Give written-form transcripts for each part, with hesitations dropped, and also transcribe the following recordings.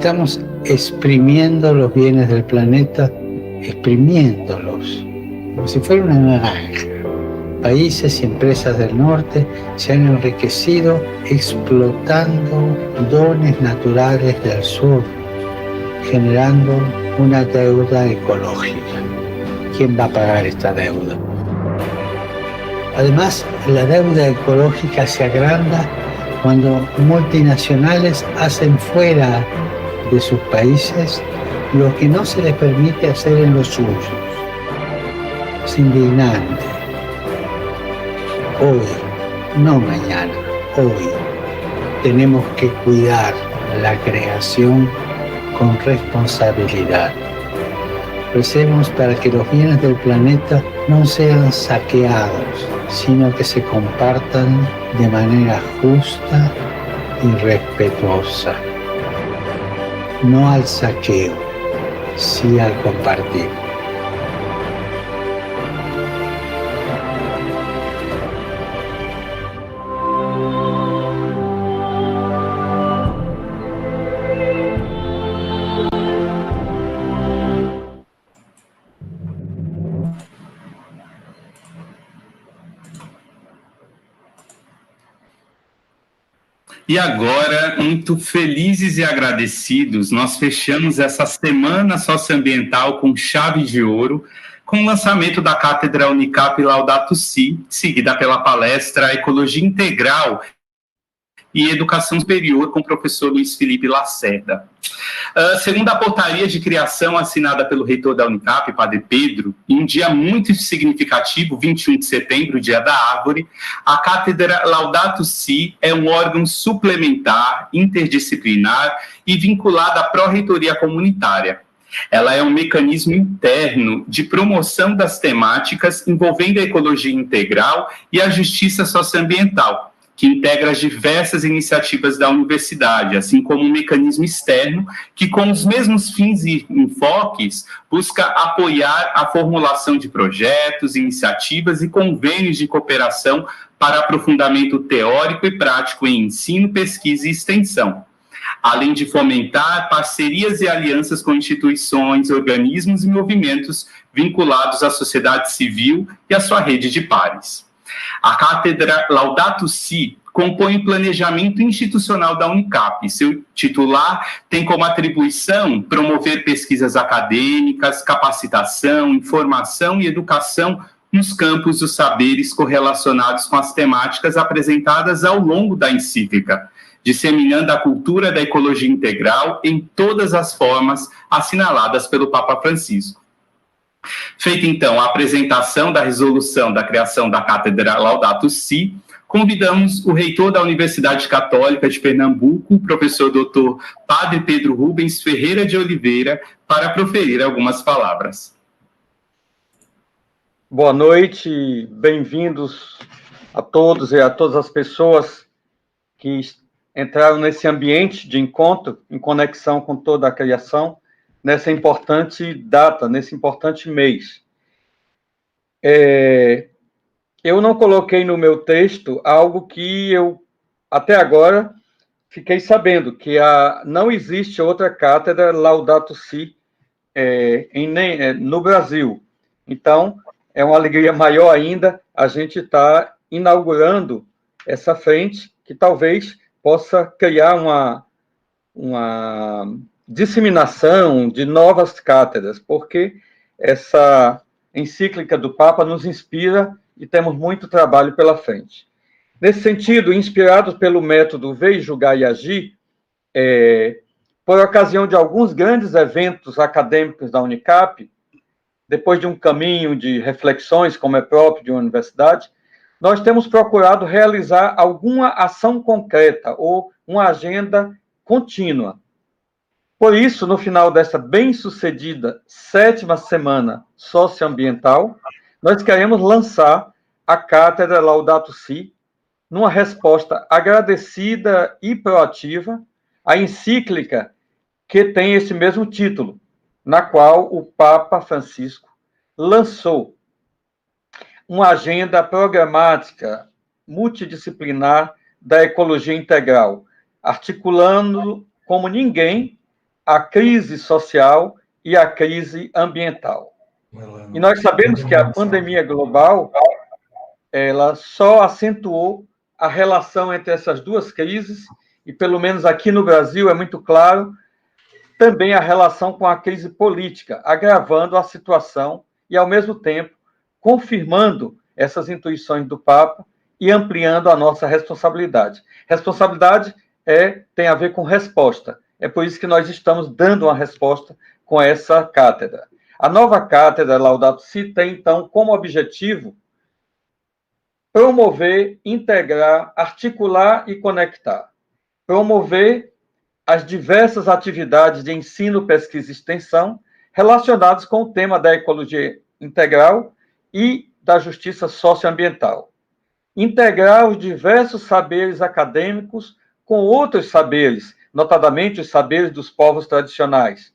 Estamos exprimiendo los bienes del planeta, exprimiéndolos, como si fuera una naranja. Países y empresas del norte se han enriquecido explotando dones naturales del sur, generando una deuda ecológica. ¿Quién va a pagar esta deuda? Además, la deuda ecológica se agranda cuando multinacionales hacen fuera de sus países lo que no se les permite hacer en los suyos. Es indignante. Hoy, no mañana, hoy, tenemos que cuidar la creación con responsabilidad. Recemos para que los bienes del planeta no sean saqueados, sino que se compartan de manera justa y respetuosa. No al saqueo, sí al compartir. E agora, muito felizes e agradecidos, nós fechamos essa semana socioambiental com chave de ouro, com o lançamento da Cátedra Unicap Laudato Si, seguida pela palestra Ecologia Integral e Educação Superior com o professor Luiz Felipe Lacerda. Segundo a portaria de criação assinada pelo reitor da Unicap, Padre Pedro, em um dia muito significativo, 21 de setembro, Dia da Árvore, a Cátedra Laudato Si é um órgão suplementar, interdisciplinar e vinculado à pró-reitoria comunitária. Ela é um mecanismo interno de promoção das temáticas envolvendo a ecologia integral e a justiça socioambiental, que integra as diversas iniciativas da universidade, assim como um mecanismo externo que, com os mesmos fins e enfoques, busca apoiar a formulação de projetos, iniciativas e convênios de cooperação para aprofundamento teórico e prático em ensino, pesquisa e extensão, além de fomentar parcerias e alianças com instituições, organismos e movimentos vinculados à sociedade civil e à sua rede de pares. A Cátedra Laudato Si compõe o planejamento institucional da Unicap. Seu titular tem como atribuição promover pesquisas acadêmicas, capacitação, informação e educação nos campos dos saberes correlacionados com as temáticas apresentadas ao longo da encíclica, disseminando a cultura da ecologia integral em todas as formas assinaladas pelo Papa Francisco. Feita, então, a apresentação da resolução da criação da Cátedra Laudato Si, convidamos o reitor da Universidade Católica de Pernambuco, o professor Dr. Padre Pedro Rubens Ferreira de Oliveira, para proferir algumas palavras. Boa noite, bem-vindos a todos e a todas as pessoas que entraram nesse ambiente de encontro, em conexão com toda a criação, nessa importante data, nesse importante mês. Eu não coloquei no meu texto algo que eu, até agora, fiquei sabendo, que não existe outra cátedra Laudato Si no Brasil. Então, é uma alegria maior ainda a gente estar inaugurando essa frente, que talvez possa criar uma disseminação de novas cátedras, porque essa encíclica do Papa nos inspira e temos muito trabalho pela frente. Nesse sentido, inspirados pelo método Ver, Julgar e Agir, por ocasião de alguns grandes eventos acadêmicos da Unicap, depois de um caminho de reflexões, como é próprio de uma universidade, nós temos procurado realizar alguma ação concreta ou uma agenda contínua. Por isso, no final dessa bem-sucedida 7ª semana socioambiental, nós queremos lançar a Cátedra Laudato Si, numa resposta agradecida e proativa à encíclica que tem esse mesmo título, na qual o Papa Francisco lançou uma agenda programática multidisciplinar da ecologia integral, articulando como ninguém a crise social e a crise ambiental. E nós sabemos que a pandemia global, ela só acentuou a relação entre essas duas crises, e pelo menos aqui no Brasil é muito claro, também a relação com a crise política, agravando a situação e, ao mesmo tempo, confirmando essas intuições do Papa e ampliando a nossa responsabilidade. Responsabilidade tem a ver com resposta. É por isso que nós estamos dando uma resposta com essa cátedra. A nova cátedra Laudato Si tem, então, como objetivo promover, integrar, articular e conectar. Promover as diversas atividades de ensino, pesquisa e extensão relacionadas com o tema da ecologia integral e da justiça socioambiental. Integrar os diversos saberes acadêmicos com outros saberes, notadamente os saberes dos povos tradicionais,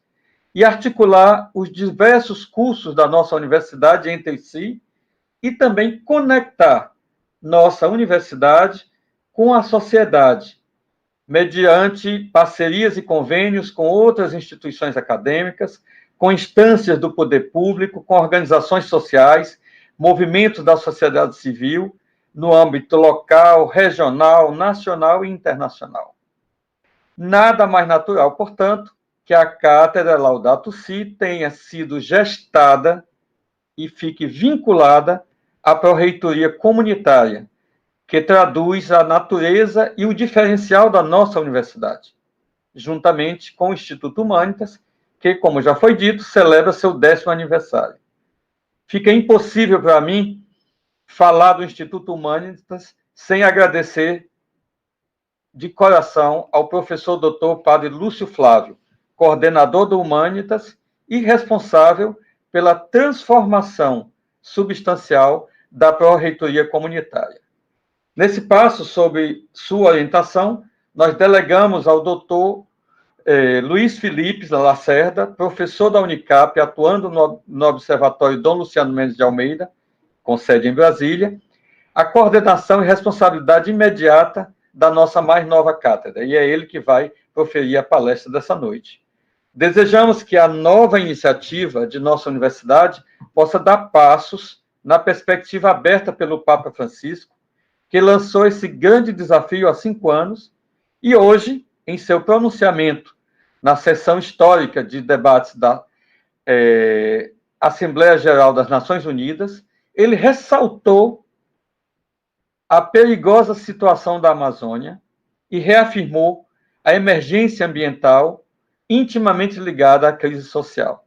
e articular os diversos cursos da nossa universidade entre si e também conectar nossa universidade com a sociedade, mediante parcerias e convênios com outras instituições acadêmicas, com instâncias do poder público, com organizações sociais, movimentos da sociedade civil, no âmbito local, regional, nacional e internacional. Nada mais natural, portanto, que a cátedra Laudato Si tenha sido gestada e fique vinculada à pró-reitoria comunitária, que traduz a natureza e o diferencial da nossa universidade, juntamente com o Instituto Humanitas, que, como já foi dito, celebra seu 10º aniversário. Fica impossível para mim falar do Instituto Humanitas sem agradecer de coração ao professor doutor padre Lúcio Flávio, coordenador do Humanitas e responsável pela transformação substancial da pró-reitoria comunitária. Nesse passo, sob sua orientação, nós delegamos ao doutor Luiz Felipe Lacerda, professor da Unicap, atuando no Observatório Dom Luciano Mendes de Almeida, com sede em Brasília, a coordenação e responsabilidade imediata da nossa mais nova cátedra, e é ele que vai proferir a palestra dessa noite. Desejamos que a nova iniciativa de nossa universidade possa dar passos na perspectiva aberta pelo Papa Francisco, que lançou esse grande desafio há 5 anos, e hoje, em seu pronunciamento na sessão histórica de debates da Assembleia Geral das Nações Unidas, ele ressaltou a perigosa situação da Amazônia e reafirmou a emergência ambiental intimamente ligada à crise social.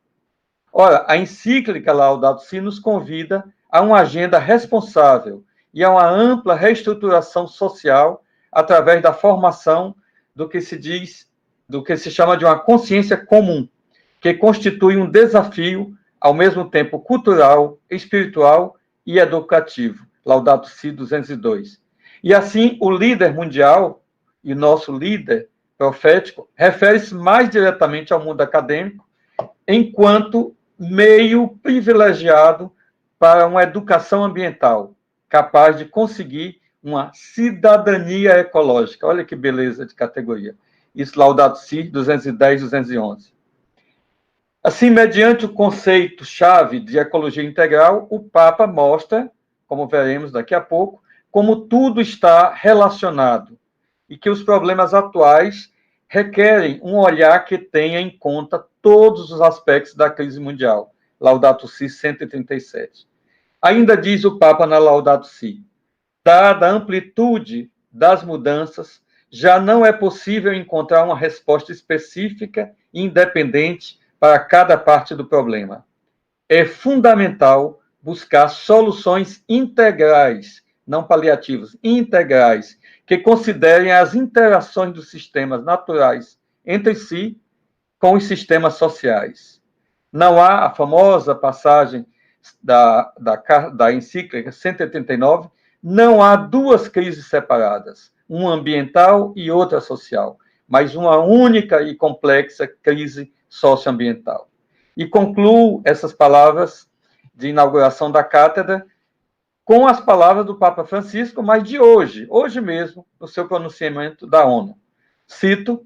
Ora, a encíclica Laudato Si nos convida a uma agenda responsável e a uma ampla reestruturação social através da formação do que se chama de uma consciência comum, que constitui um desafio, ao mesmo tempo cultural, espiritual e educativo. Laudato Si 202. E assim, o líder mundial e nosso líder profético refere-se mais diretamente ao mundo acadêmico, enquanto meio privilegiado para uma educação ambiental, capaz de conseguir uma cidadania ecológica. Olha que beleza de categoria. Isso, Laudato Si 210, 211. Assim, mediante o conceito-chave de ecologia integral, o Papa mostra, como veremos daqui a pouco, como tudo está relacionado e que os problemas atuais requerem um olhar que tenha em conta todos os aspectos da crise mundial. Laudato Si 137. Ainda diz o Papa na Laudato Si, dada a amplitude das mudanças, já não é possível encontrar uma resposta específica e independente para cada parte do problema. É fundamental buscar soluções integrais, não paliativas, integrais, que considerem as interações dos sistemas naturais entre si com os sistemas sociais. Não há a famosa passagem da encíclica 189, não há duas crises separadas, uma ambiental e outra social, mas uma única e complexa crise socioambiental. E concluo essas palavras de inauguração da cátedra com as palavras do Papa Francisco, mas de hoje mesmo, no seu pronunciamento da ONU. Cito: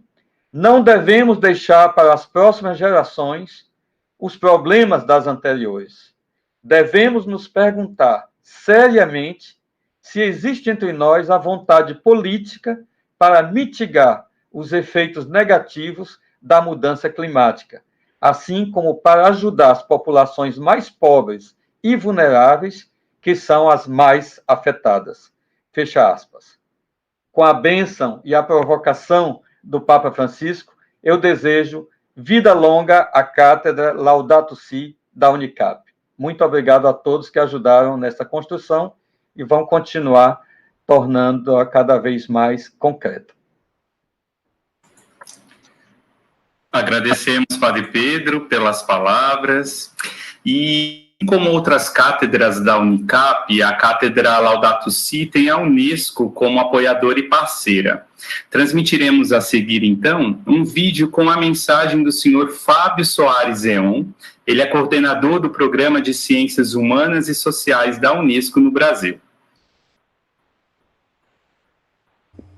Não devemos deixar para as próximas gerações os problemas das anteriores. Devemos nos perguntar seriamente se existe entre nós a vontade política para mitigar os efeitos negativos da mudança climática, assim como para ajudar as populações mais pobres e vulneráveis, que são as mais afetadas. Fecha aspas. Com a bênção e a provocação do Papa Francisco, eu desejo vida longa à Cátedra Laudato Si da Unicap. Muito obrigado a todos que ajudaram nessa construção e vão continuar tornando-a cada vez mais concreta. Agradecemos, Padre Pedro, pelas palavras. E, como outras cátedras da Unicap, a Cátedra Laudato Si tem a Unesco como apoiadora e parceira. Transmitiremos a seguir, então, um vídeo com a mensagem do senhor Fábio Soares Zeon. Ele é coordenador do Programa de Ciências Humanas e Sociais da Unesco no Brasil.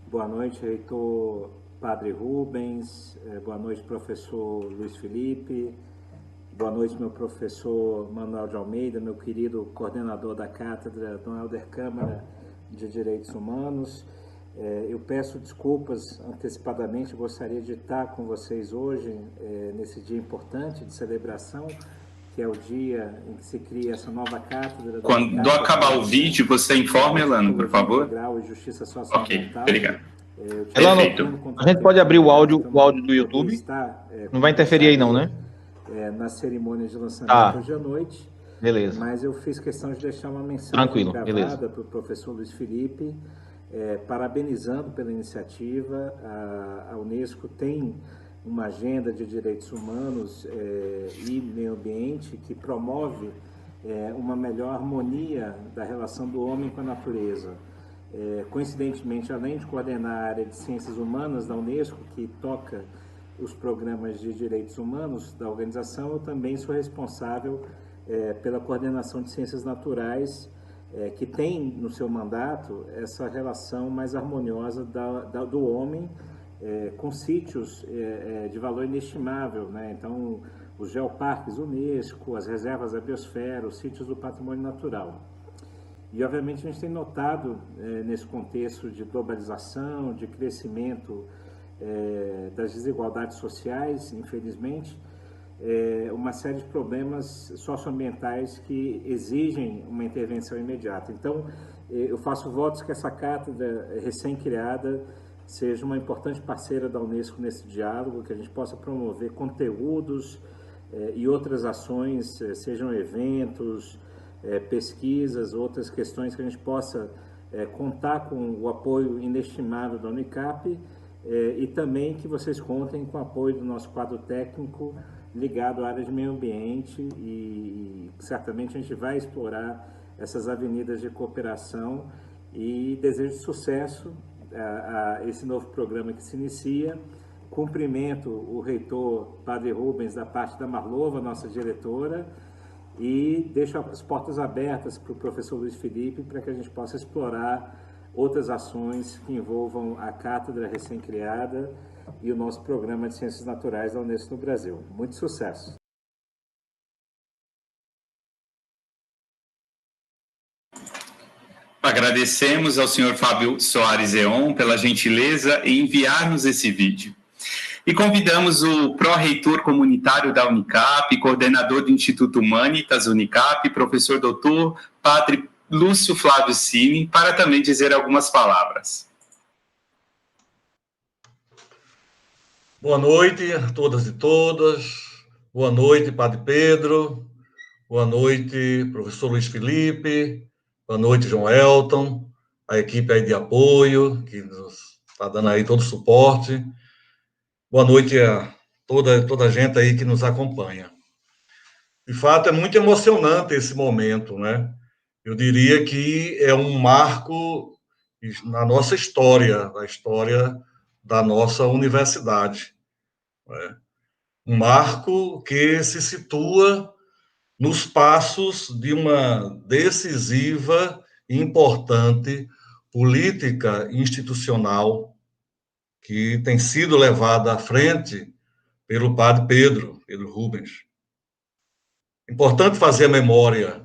Boa noite, reitor Padre Rubens. Boa noite, professor Luiz Felipe. Boa noite, meu professor Manuel de Almeida, meu querido coordenador da Cátedra, Dom Helder Câmara de Direitos Humanos. Eu peço desculpas antecipadamente, gostaria de estar com vocês hoje, nesse dia importante de celebração, que é o dia em que se cria essa nova cátedra. Quando acabar o vídeo, você informa, Elano, por favor. Integral e Justiça Socioambiental. Ok, obrigado. Elano, a gente pode abrir o áudio do YouTube? Não vai interferir aí não, né? Na cerimônia de lançamento hoje à noite. Beleza. Mas eu fiz questão de deixar uma mensagem Tranquilo, gravada para o professor Luiz Felipe, parabenizando pela iniciativa. A Unesco tem uma agenda de direitos humanos e meio ambiente que promove uma melhor harmonia da relação do homem com a natureza. Coincidentemente, além de coordenar a área de ciências humanas da Unesco, que toca os programas de direitos humanos da organização, eu também sou responsável pela coordenação de ciências naturais, que tem no seu mandato essa relação mais harmoniosa do homem com sítios de valor inestimável, né? Então, os geoparques Unesco, as reservas da biosfera, os sítios do patrimônio natural. E, obviamente, a gente tem notado, nesse contexto de globalização, de crescimento das desigualdades sociais, infelizmente, uma série de problemas socioambientais que exigem uma intervenção imediata. Então, eu faço votos que essa cátedra recém-criada seja uma importante parceira da Unesco nesse diálogo, que a gente possa promover conteúdos e outras ações, sejam eventos, pesquisas, outras questões que a gente possa contar com o apoio inestimável da Unicap e também que vocês contem com o apoio do nosso quadro técnico ligado à área de meio ambiente e certamente a gente vai explorar essas avenidas de cooperação e desejo sucesso a esse novo programa que se inicia. Cumprimento o reitor Padre Rubens da parte da Marlova, nossa diretora, e deixo as portas abertas para o professor Luiz Felipe para que a gente possa explorar outras ações que envolvam a cátedra recém-criada e o nosso programa de Ciências Naturais da Unesco no Brasil. Muito sucesso! Agradecemos ao senhor Fábio Soares Zeon pela gentileza em enviar-nos esse vídeo. E convidamos o pró-reitor comunitário da Unicap, coordenador do Instituto Humanitas Unicap, professor doutor Padre Lúcio Flávio Cini, para também dizer algumas palavras. Boa noite a todas e todas. Boa noite, Padre Pedro. Boa noite, professor Luiz Felipe. Boa noite, João Elton, a equipe aí de apoio, que nos está dando aí todo o suporte. Boa noite a toda a gente aí que nos acompanha. De fato, é muito emocionante esse momento, né? Eu diria que é um marco na nossa história, na história da nossa universidade. Né? Um marco que se situa nos passos de uma decisiva e importante política institucional que tem sido levada à frente pelo padre Pedro Rubens. Importante fazer a memória.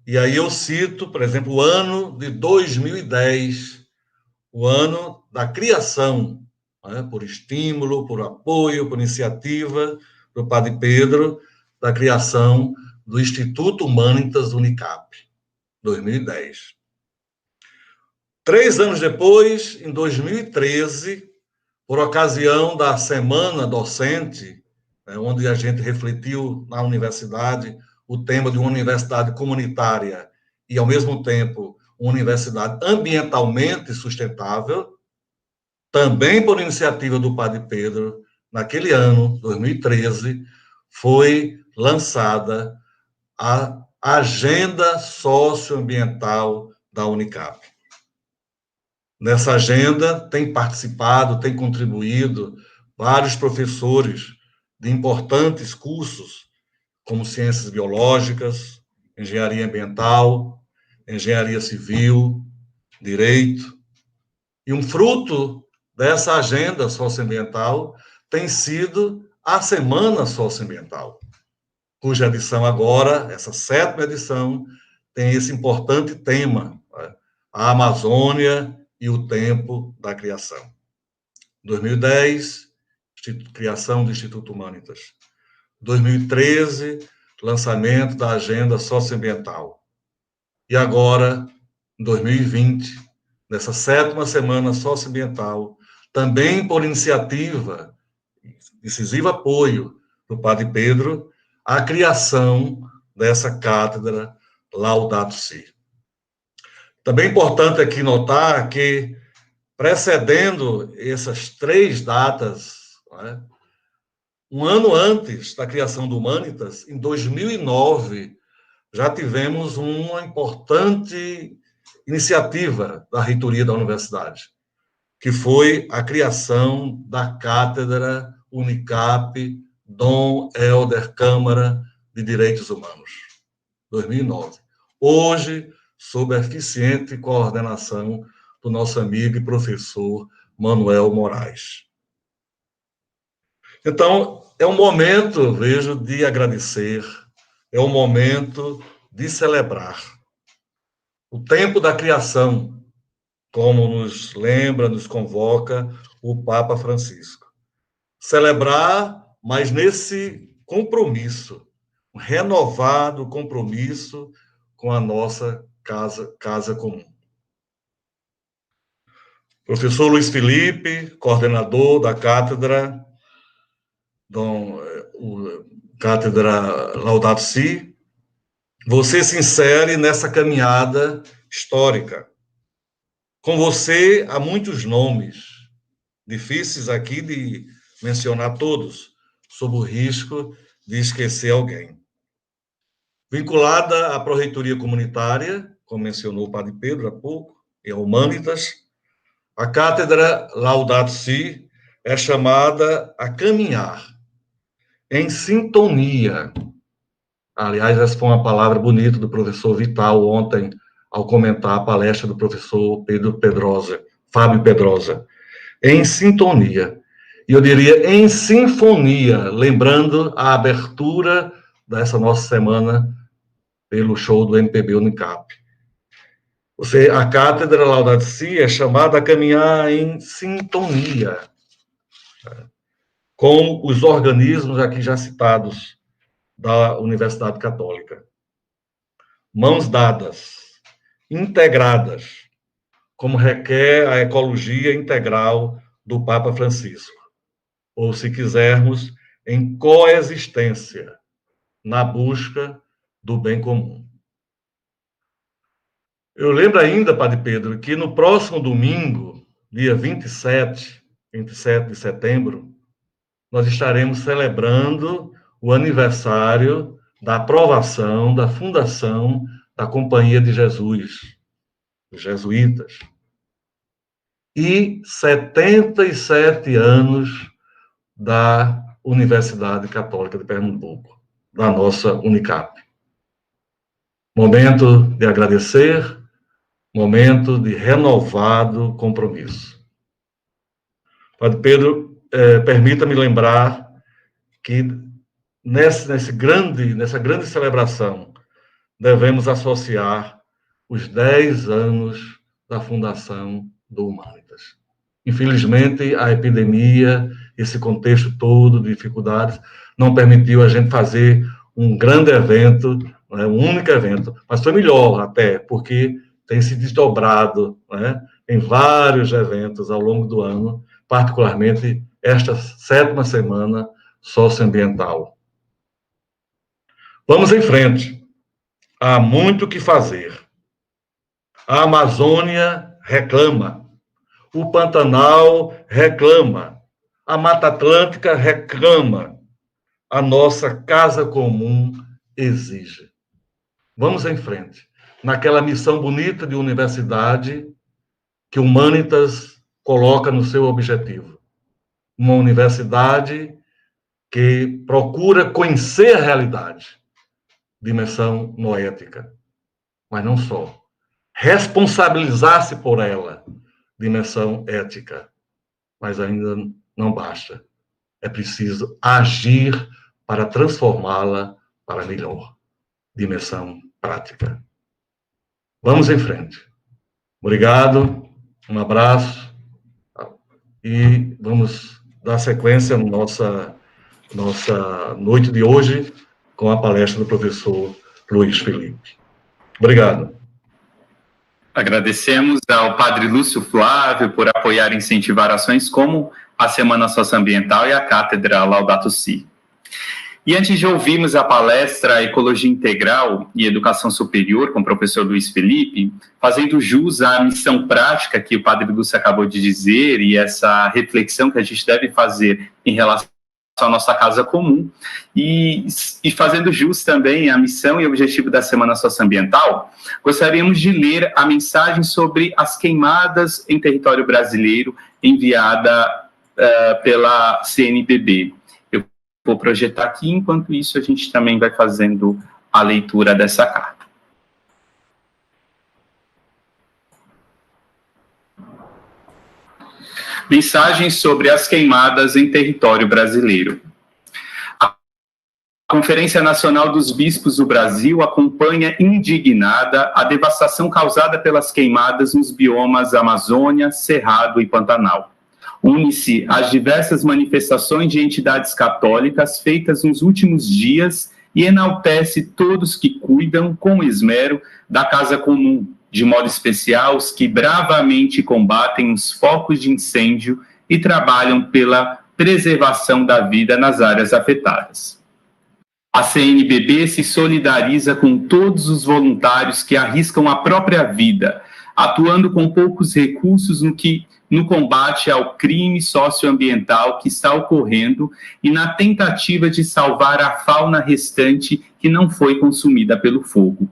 E aí eu cito, por exemplo, o ano de 2010, o ano da criação, né, por estímulo, por apoio, por iniciativa do padre Pedro, da criação do Instituto Humanitas Unicap, 2010. 3 anos depois, em 2013, por ocasião da Semana Docente, onde a gente refletiu na universidade o tema de uma universidade comunitária e, ao mesmo tempo, uma universidade ambientalmente sustentável, também por iniciativa do padre Pedro, naquele ano, 2013, foi lançada a Agenda Socioambiental da Unicap. Nessa agenda tem participado, tem contribuído vários professores de importantes cursos, como ciências biológicas, engenharia ambiental, engenharia civil, direito. E um fruto dessa agenda socioambiental tem sido a Semana Socioambiental, cuja edição agora, essa 7ª edição, tem esse importante tema, a Amazônia e o tempo da criação. 2010, criação do Instituto Humanitas. 2013, lançamento da Agenda Socioambiental. E agora, em 2020, nessa 7ª Semana Socioambiental, também por iniciativa, decisivo apoio do padre Pedro, a criação dessa cátedra Laudato Si. Também é importante aqui notar que, precedendo essas 3 datas, né, um ano antes da criação do Humanitas, em 2009, já tivemos uma importante iniciativa da reitoria da universidade, que foi a criação da Cátedra Unicap Dom Helder Câmara de Direitos Humanos, 2009. Hoje, sob a eficiente coordenação do nosso amigo e professor Manuel Moraes. Então, é um momento, vejo, de agradecer, é um momento de celebrar. O tempo da criação, como nos lembra, nos convoca o Papa Francisco. Celebrar, mas nesse compromisso, um renovado compromisso com a nossa casa comum. Professor Luiz Felipe, coordenador da cátedra, Cátedra Laudato Si, você se insere nessa caminhada histórica. Com você, há muitos nomes, difíceis aqui de mencionar todos, sob o risco de esquecer alguém. Vinculada à Pró-Reitoria Comunitária, como mencionou o padre Pedro há pouco, e a Humanitas, a Cátedra Laudato Si é chamada a caminhar em sintonia. Aliás, essa foi uma palavra bonita do professor Vital ontem, ao comentar a palestra do professor Fábio Pedrosa. Em sintonia. E eu diria em sinfonia, lembrando a abertura dessa nossa semana pelo show do MPB Unicap. A Cátedra Laudato Si é chamada a caminhar em sintonia com os organismos aqui já citados da Universidade Católica. Mãos dadas, integradas, como requer a ecologia integral do Papa Francisco, ou, se quisermos, em coexistência, na busca do bem comum. Eu lembro ainda, padre Pedro, que no próximo domingo, dia 27 de setembro, nós estaremos celebrando o aniversário da aprovação da fundação da Companhia de Jesus, os jesuítas, e 77 anos da Universidade Católica de Pernambuco, da nossa Unicap. Momento de agradecer, momento de renovado compromisso. Padre Pedro, permita-me lembrar que nessa grande celebração devemos associar os 10 anos da fundação do Humanitas. Infelizmente, a epidemia, esse contexto todo de dificuldades, não permitiu a gente fazer um grande evento, né, um único evento, mas foi melhor até, porque tem se desdobrado, né, em vários eventos ao longo do ano, particularmente esta 7ª semana socioambiental. Vamos em frente. Há muito o que fazer. A Amazônia reclama. O Pantanal reclama. A Mata Atlântica reclama. A nossa casa comum exige. Vamos em frente. Naquela missão bonita de universidade que o Humanitas coloca no seu objetivo. Uma universidade que procura conhecer a realidade. Dimensão noética. Mas não só. Responsabilizar-se por ela. Dimensão ética. Mas ainda não basta. É preciso agir para transformá-la para melhor. Dimensão prática. Vamos em frente. Obrigado, um abraço e vamos dar sequência na nossa noite de hoje com a palestra do professor Luiz Felipe. Obrigado. Agradecemos ao Padre Lúcio Flávio por apoiar e incentivar ações como a Semana Socioambiental e a Cátedra Laudato Si. E antes de ouvirmos a palestra Ecologia Integral e Educação Superior com o professor Luiz Felipe, fazendo jus à missão prática que o Padre Lúcio acabou de dizer e essa reflexão que a gente deve fazer em relação à nossa casa comum e fazendo jus também à missão e objetivo da Semana Socioambiental, gostaríamos de ler a mensagem sobre as queimadas em território brasileiro enviada pela CNBB. Vou projetar aqui, enquanto isso a gente também vai fazendo a leitura dessa carta. Mensagem sobre as queimadas em território brasileiro. A Conferência Nacional dos Bispos do Brasil acompanha indignada a devastação causada pelas queimadas nos biomas Amazônia, Cerrado e Pantanal. Une-se às diversas manifestações de entidades católicas feitas nos últimos dias e enaltece todos que cuidam com esmero da casa comum, de modo especial os que bravamente combatem os focos de incêndio e trabalham pela preservação da vida nas áreas afetadas. A CNBB se solidariza com todos os voluntários que arriscam a própria vida, atuando com poucos recursos no combate ao crime socioambiental que está ocorrendo e na tentativa de salvar a fauna restante que não foi consumida pelo fogo.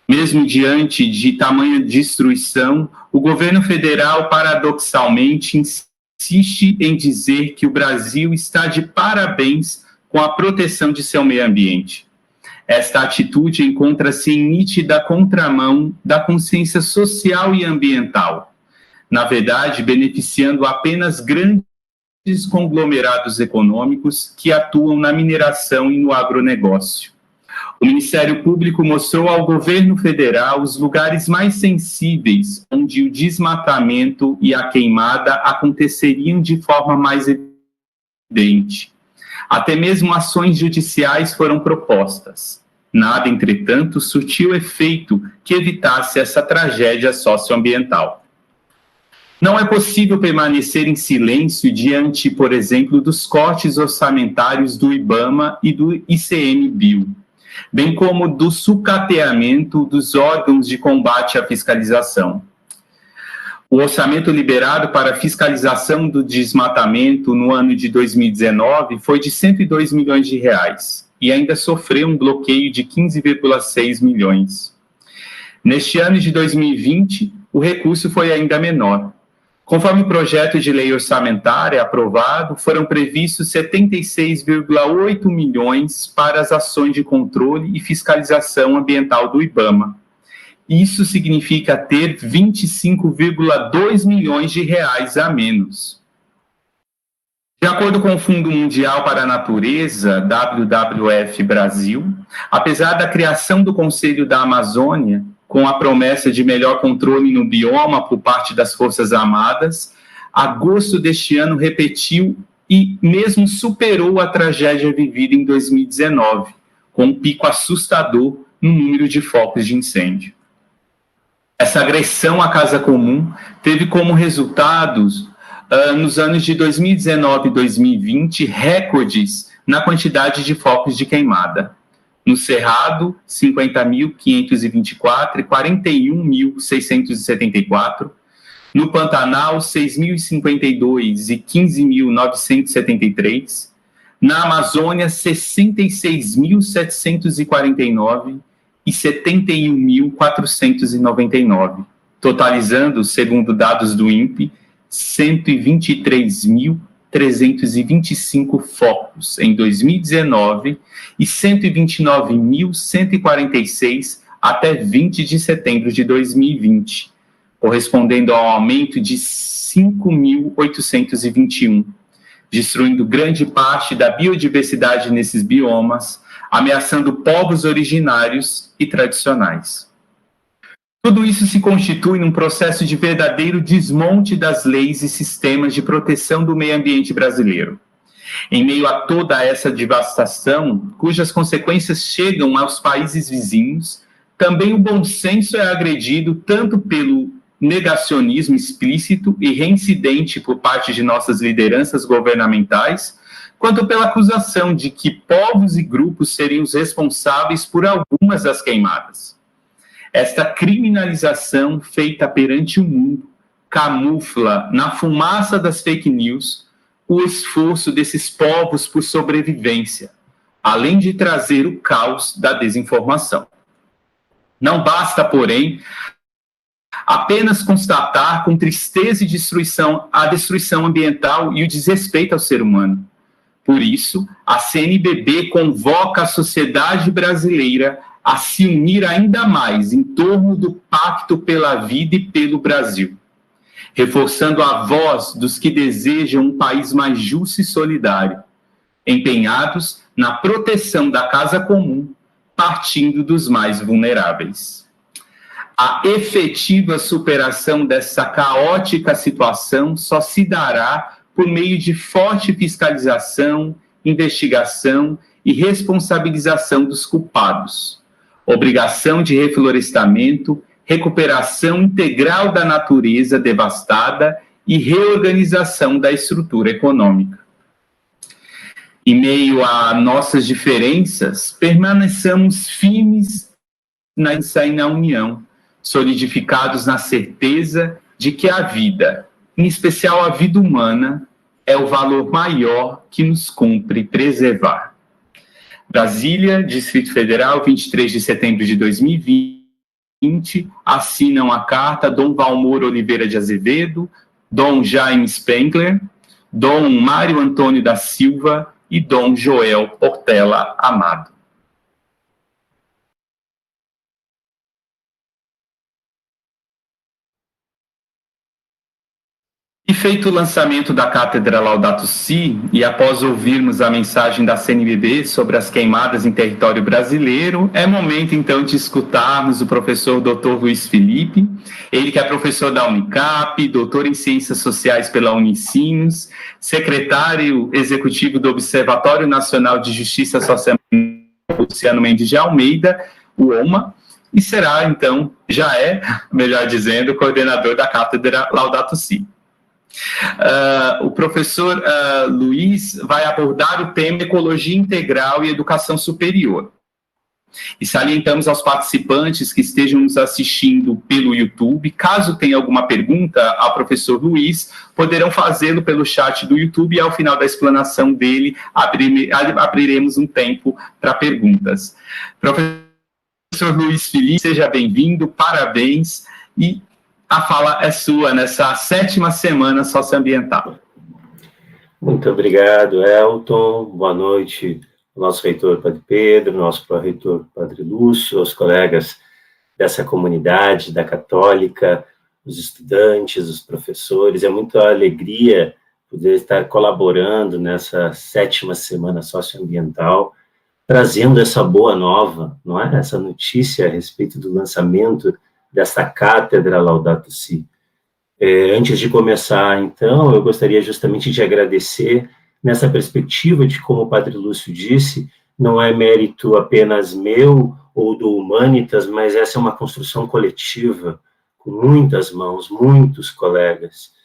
Mesmo diante de tamanha destruição, o governo federal, paradoxalmente, insiste em dizer que o Brasil está de parabéns com a proteção de seu meio ambiente. Esta atitude encontra-se em nítida contramão da consciência social e ambiental, na verdade, beneficiando apenas grandes conglomerados econômicos que atuam na mineração e no agronegócio. O Ministério Público mostrou ao governo federal os lugares mais sensíveis, onde o desmatamento e a queimada aconteceriam de forma mais evidente. Até mesmo ações judiciais foram propostas. Nada, entretanto, surtiu efeito que evitasse essa tragédia socioambiental. Não é possível permanecer em silêncio diante, por exemplo, dos cortes orçamentários do IBAMA e do ICMBio, bem como do sucateamento dos órgãos de combate à fiscalização. O orçamento liberado para a fiscalização do desmatamento no ano de 2019 foi de R$ 102 milhões e ainda sofreu um bloqueio de 15,6 milhões. Neste ano de 2020, o recurso foi ainda menor. Conforme o projeto de lei orçamentária aprovado, foram previstos 76,8 milhões para as ações de controle e fiscalização ambiental do IBAMA. Isso significa ter 25,2 milhões de reais a menos. De acordo com o Fundo Mundial para a Natureza, WWF Brasil, apesar da criação do Conselho da Amazônia, com a promessa de melhor controle no bioma por parte das Forças Armadas, agosto deste ano repetiu e mesmo superou a tragédia vivida em 2019, com um pico assustador no número de focos de incêndio. Essa agressão à casa comum teve como resultados, nos anos de 2019 e 2020, recordes na quantidade de focos de queimada. No Cerrado, 50.524 e 41.674. No Pantanal, 6.052 e 15.973. Na Amazônia, 66.749 e 71.499, totalizando, segundo dados do INPE, 123.325 focos em 2019 e 129.146 até 20 de setembro de 2020, correspondendo ao aumento de 5.821, destruindo grande parte da biodiversidade nesses biomas, ameaçando povos originários e tradicionais. Tudo isso se constitui num processo de verdadeiro desmonte das leis e sistemas de proteção do meio ambiente brasileiro. Em meio a toda essa devastação, cujas consequências chegam aos países vizinhos, também o bom senso é agredido tanto pelo negacionismo explícito e reincidente por parte de nossas lideranças governamentais, quanto pela acusação de que povos e grupos seriam os responsáveis por algumas das queimadas. Esta criminalização feita perante o mundo camufla na fumaça das fake news o esforço desses povos por sobrevivência, além de trazer o caos da desinformação. Não basta, porém, apenas constatar com tristeza e destruição a destruição ambiental e o desrespeito ao ser humano. Por isso, a CNBB convoca a sociedade brasileira a se unir ainda mais em torno do Pacto pela Vida e pelo Brasil, reforçando a voz dos que desejam um país mais justo e solidário, empenhados na proteção da casa comum, partindo dos mais vulneráveis. A efetiva superação dessa caótica situação só se dará por meio de forte fiscalização, investigação e responsabilização dos culpados, obrigação de reflorestamento, recuperação integral da natureza devastada e reorganização da estrutura econômica. Em meio a nossas diferenças, permaneçamos firmes na união, solidificados na certeza de que a vida, em especial a vida humana, é o valor maior que nos cumpre preservar. Brasília, Distrito Federal, 23 de setembro de 2020, assinam a carta Dom Valmor Oliveira de Azevedo, Dom Jaime Spengler, Dom Mário Antônio da Silva e Dom Joel Portela Amado. E feito o lançamento da Cátedra Laudato Si, e após ouvirmos a mensagem da CNBB sobre as queimadas em território brasileiro, é momento, então, de escutarmos o professor Dr. Luiz Felipe, ele que é professor da Unicap, doutor em Ciências Sociais pela Unicinos, secretário executivo do Observatório Nacional de Justiça Social, Luciano Mendes de Almeida, o OMA, e será, então, já é, melhor dizendo, coordenador da Cátedra Laudato Si. O professor Luiz vai abordar o tema Ecologia Integral e Educação Superior. E salientamos aos participantes que estejam nos assistindo pelo YouTube, caso tenha alguma pergunta ao professor Luiz, poderão fazê-lo pelo chat do YouTube e ao final da explanação dele abriremos um tempo para perguntas. Professor Luiz Felipe, seja bem-vindo, parabéns, e a fala é sua nessa 7ª semana socioambiental. Muito obrigado, Elton. Boa noite ao nosso reitor, Padre Pedro, nosso pró-reitor, Padre Lúcio, aos colegas dessa comunidade, da Católica, os estudantes, os professores. É muita alegria poder estar colaborando nessa 7ª Semana Socioambiental, trazendo essa boa nova, não é? Essa notícia a respeito do lançamento dessa cátedra Laudato Si. Antes de começar, então, eu gostaria justamente de agradecer nessa perspectiva de, como o Padre Lúcio disse, não é mérito apenas meu ou do Humanitas, mas essa é uma construção coletiva, com muitas mãos, muitos colegas,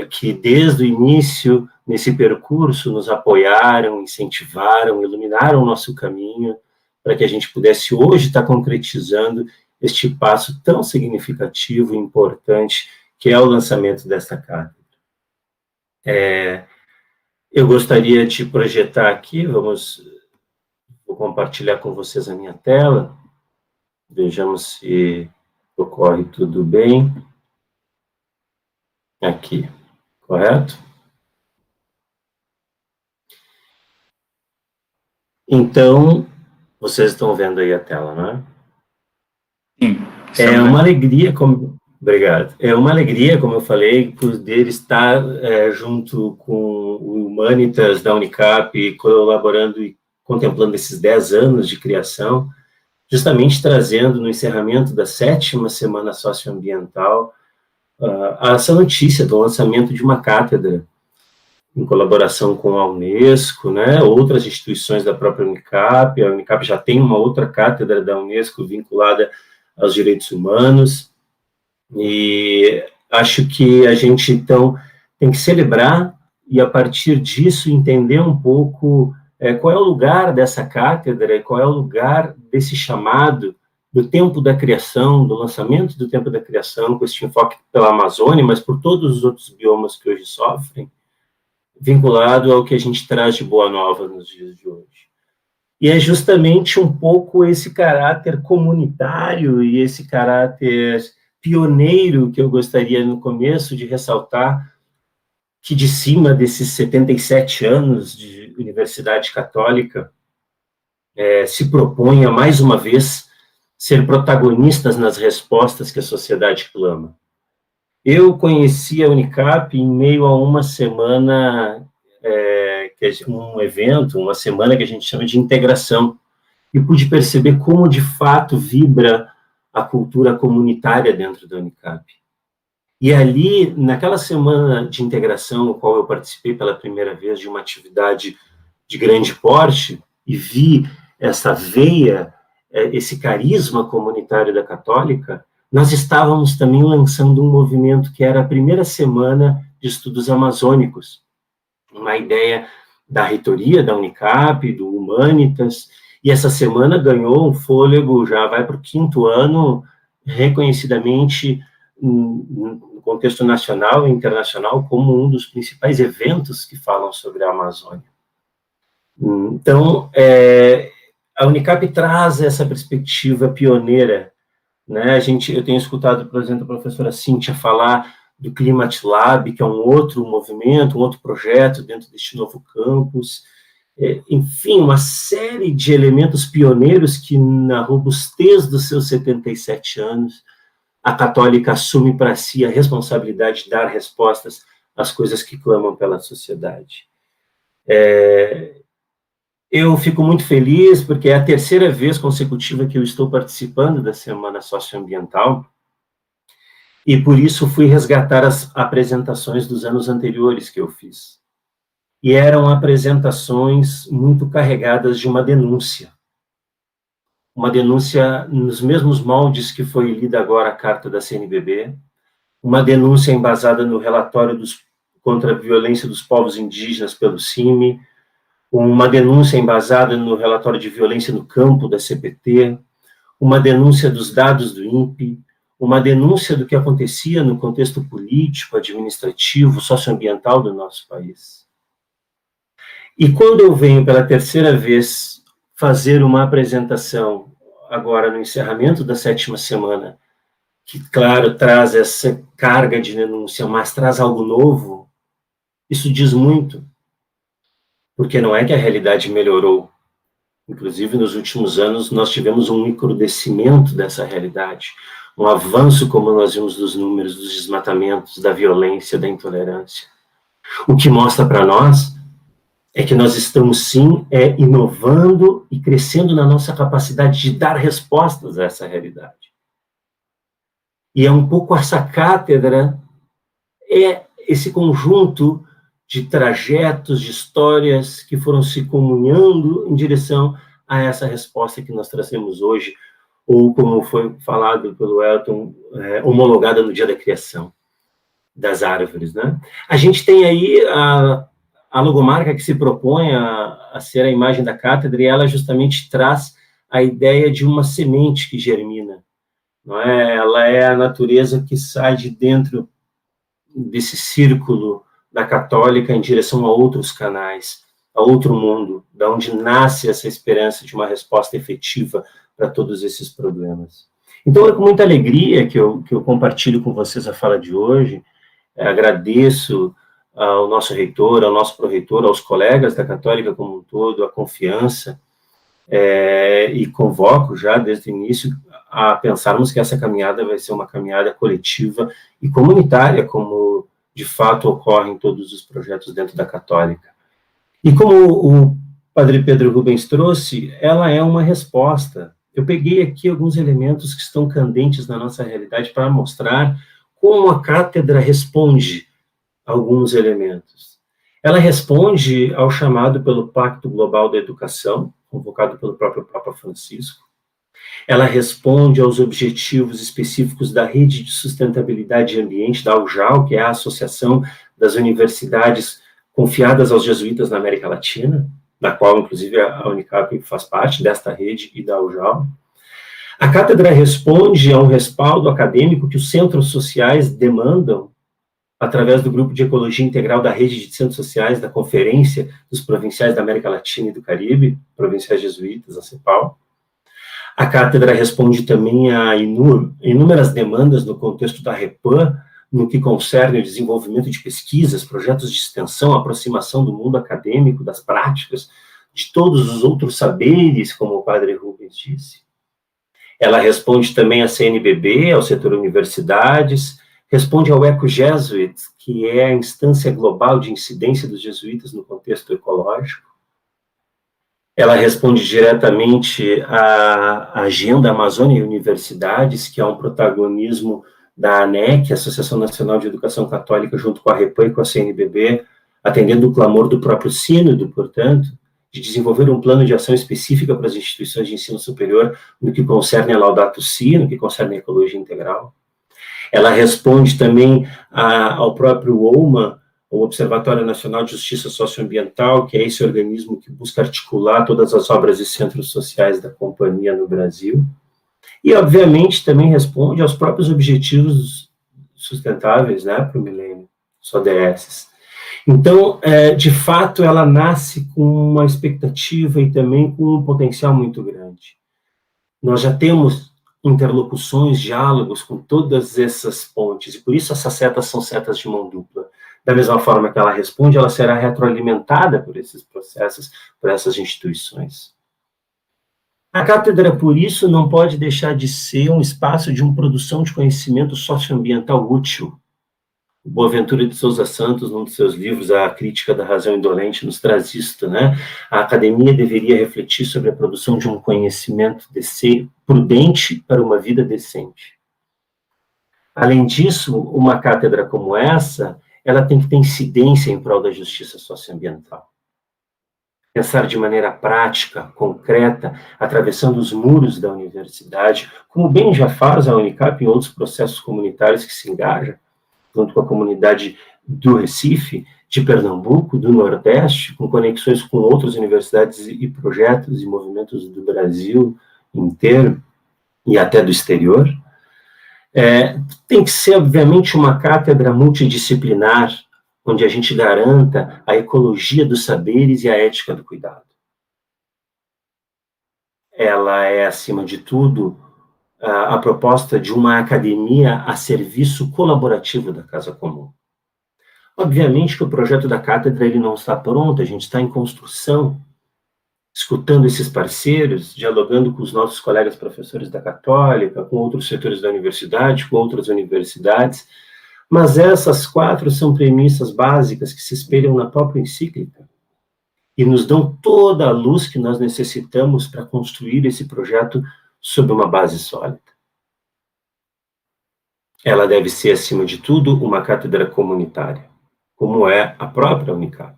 que desde o início, nesse percurso, nos apoiaram, incentivaram, iluminaram o nosso caminho, para que a gente pudesse hoje estar concretizando este passo tão significativo e importante, que é o lançamento desta cátedra. Eu gostaria de projetar aqui, vou compartilhar com vocês a minha tela, vejamos se ocorre tudo bem. Aqui, correto? Então, vocês estão vendo aí a tela, não é? Sim. É uma alegria, obrigado. É uma alegria, como eu falei, poder estar junto com o Humanitas da Unicap, colaborando e contemplando esses 10 anos de criação, justamente trazendo no encerramento da 7ª Semana Socioambiental essa notícia do lançamento de uma cátedra, em colaboração com a Unesco, né, outras instituições da própria Unicap. A Unicap já tem uma outra cátedra da Unesco vinculada aos direitos humanos, e acho que a gente, então, tem que celebrar e, a partir disso, entender um pouco qual é o lugar dessa cátedra, qual é o lugar desse chamado do tempo da criação, do lançamento do tempo da criação, com este enfoque pela Amazônia, mas por todos os outros biomas que hoje sofrem, vinculado ao que a gente traz de boa nova nos dias de hoje. E é justamente um pouco esse caráter comunitário e esse caráter pioneiro que eu gostaria, no começo, de ressaltar, que de cima desses 77 anos de Universidade Católica, se propõe a, mais uma vez, ser protagonistas nas respostas que a sociedade clama. Eu conheci a Unicap em meio a uma semana, um evento, uma semana que a gente chama de integração, e pude perceber como, de fato, vibra a cultura comunitária dentro da Unicap. E ali, naquela semana de integração, no qual eu participei pela primeira vez de uma atividade de grande porte, e vi essa veia, esse carisma comunitário da Católica, nós estávamos também lançando um movimento que era a primeira semana de estudos amazônicos, uma ideia da reitoria da Unicap, do Humanitas, e essa semana ganhou um fôlego, já vai para o 5º ano, reconhecidamente, no contexto nacional e internacional, como um dos principais eventos que falam sobre a Amazônia. Então, a Unicap traz essa perspectiva pioneira, né? Eu tenho escutado, por exemplo, a professora Cíntia falar do Climate Lab, que é um outro movimento, um outro projeto dentro deste novo campus, enfim, uma série de elementos pioneiros que, na robustez dos seus 77 anos, a Católica assume para si a responsabilidade de dar respostas às coisas que clamam pela sociedade. Eu fico muito feliz, porque é a 3ª vez consecutiva que eu estou participando da Semana Socioambiental, e por isso fui resgatar as apresentações dos anos anteriores que eu fiz. E eram apresentações muito carregadas de uma denúncia nos mesmos moldes que foi lida agora a carta da CNBB, uma denúncia embasada no relatório contra a violência dos povos indígenas pelo CIMI, uma denúncia embasada no relatório de violência no campo da CPT, uma denúncia dos dados do INPE, uma denúncia do que acontecia no contexto político, administrativo, socioambiental do nosso país. E quando eu venho pela 3ª vez fazer uma apresentação, agora no encerramento da 7ª semana, que, claro, traz essa carga de denúncia, mas traz algo novo, isso diz muito, porque não é que a realidade melhorou. Inclusive, nos últimos anos, nós tivemos um recrudescimento dessa realidade, um avanço, como nós vimos dos números, dos desmatamentos, da violência, da intolerância. O que mostra para nós é que nós estamos, sim, inovando e crescendo na nossa capacidade de dar respostas a essa realidade. E é um pouco essa cátedra, esse conjunto de trajetos, de histórias que foram se comunhando em direção a essa resposta que nós trazemos hoje, ou como foi falado pelo Elton, homologada no dia da criação das árvores, né? A gente tem aí a logomarca que se propõe a ser a imagem da cátedra, e ela justamente traz a ideia de uma semente que germina, não é? Ela é a natureza que sai de dentro desse círculo da católica em direção a outros canais, a outro mundo, da onde nasce essa esperança de uma resposta efetiva para todos esses problemas. Então, é com muita alegria que eu compartilho com vocês a fala de hoje. Agradeço ao nosso reitor, ao nosso pró-reitor, aos colegas da Católica como um todo, a confiança, e convoco já desde o início a pensarmos que essa caminhada vai ser uma caminhada coletiva e comunitária, como de fato ocorre em todos os projetos dentro da Católica. E como o Padre Pedro Rubens trouxe, ela é uma resposta. Eu peguei aqui alguns elementos que estão candentes na nossa realidade para mostrar como a cátedra responde a alguns elementos. Ela responde ao chamado pelo Pacto Global da Educação, convocado pelo próprio Papa Francisco. Ela responde aos objetivos específicos da Rede de Sustentabilidade e Ambiente, da UJAL, que é a Associação das Universidades confiadas aos jesuítas na América Latina, da qual, inclusive, a Unicap faz parte desta rede e da UJAL. A cátedra responde a um respaldo acadêmico que os centros sociais demandam através do Grupo de Ecologia Integral da Rede de Centros Sociais da Conferência dos Provinciais da América Latina e do Caribe, Provinciais Jesuítas, a CEPAL. A cátedra responde também a inúmeras demandas no contexto da REPAM, no que concerne o desenvolvimento de pesquisas, projetos de extensão, aproximação do mundo acadêmico, das práticas, de todos os outros saberes, como o Padre Rubens disse. Ela responde também à CNBB, ao setor universidades, responde ao Eco Jesuit, que é a instância global de incidência dos jesuítas no contexto ecológico. Ela responde diretamente à Agenda Amazônia e Universidades, que é um protagonismo da ANEC, Associação Nacional de Educação Católica, junto com a REPAM e com a CNBB, atendendo o clamor do próprio Sínodo, portanto, de desenvolver um plano de ação específica para as instituições de ensino superior no que concerne a Laudato Si, no que concerne a ecologia integral. Ela responde também ao próprio OMA, o Observatório Nacional de Justiça Socioambiental, que é esse organismo que busca articular todas as obras e centros sociais da companhia no Brasil. E, obviamente, também responde aos próprios objetivos sustentáveis, né, para o milênio, os ODS. Então, de fato, ela nasce com uma expectativa e também com um potencial muito grande. Nós já temos interlocuções, diálogos com todas essas pontes, e por isso essas setas são setas de mão dupla. Da mesma forma que ela responde, ela será retroalimentada por esses processos, por essas instituições. A cátedra, por isso, não pode deixar de ser um espaço de uma produção de conhecimento socioambiental útil. O Boaventura de Souza Santos, num dos seus livros, A Crítica da Razão Indolente, nos traz isto, né? A academia deveria refletir sobre a produção de um conhecimento prudente para uma vida decente. Além disso, uma cátedra como essa, ela tem que ter incidência em prol da justiça socioambiental. Pensar de maneira prática, concreta, atravessando os muros da universidade, como bem já faz a Unicap em outros processos comunitários que se engaja, junto com a comunidade do Recife, de Pernambuco, do Nordeste, com conexões com outras universidades e projetos e movimentos do Brasil inteiro e até do exterior. Tem que ser, obviamente, uma cátedra multidisciplinar, onde a gente garanta a ecologia dos saberes e a ética do cuidado. Ela é, acima de tudo, a proposta de uma academia a serviço colaborativo da Casa Comum. Obviamente que o projeto da cátedra ele não está pronto, a gente está em construção, escutando esses parceiros, dialogando com os nossos colegas professores da Católica, com outros setores da universidade, com outras universidades, Mas essas 4 são premissas básicas que se espelham na própria encíclica e nos dão toda a luz que nós necessitamos para construir esse projeto sob uma base sólida. Ela deve ser, acima de tudo, uma cátedra comunitária, como é a própria Unicap.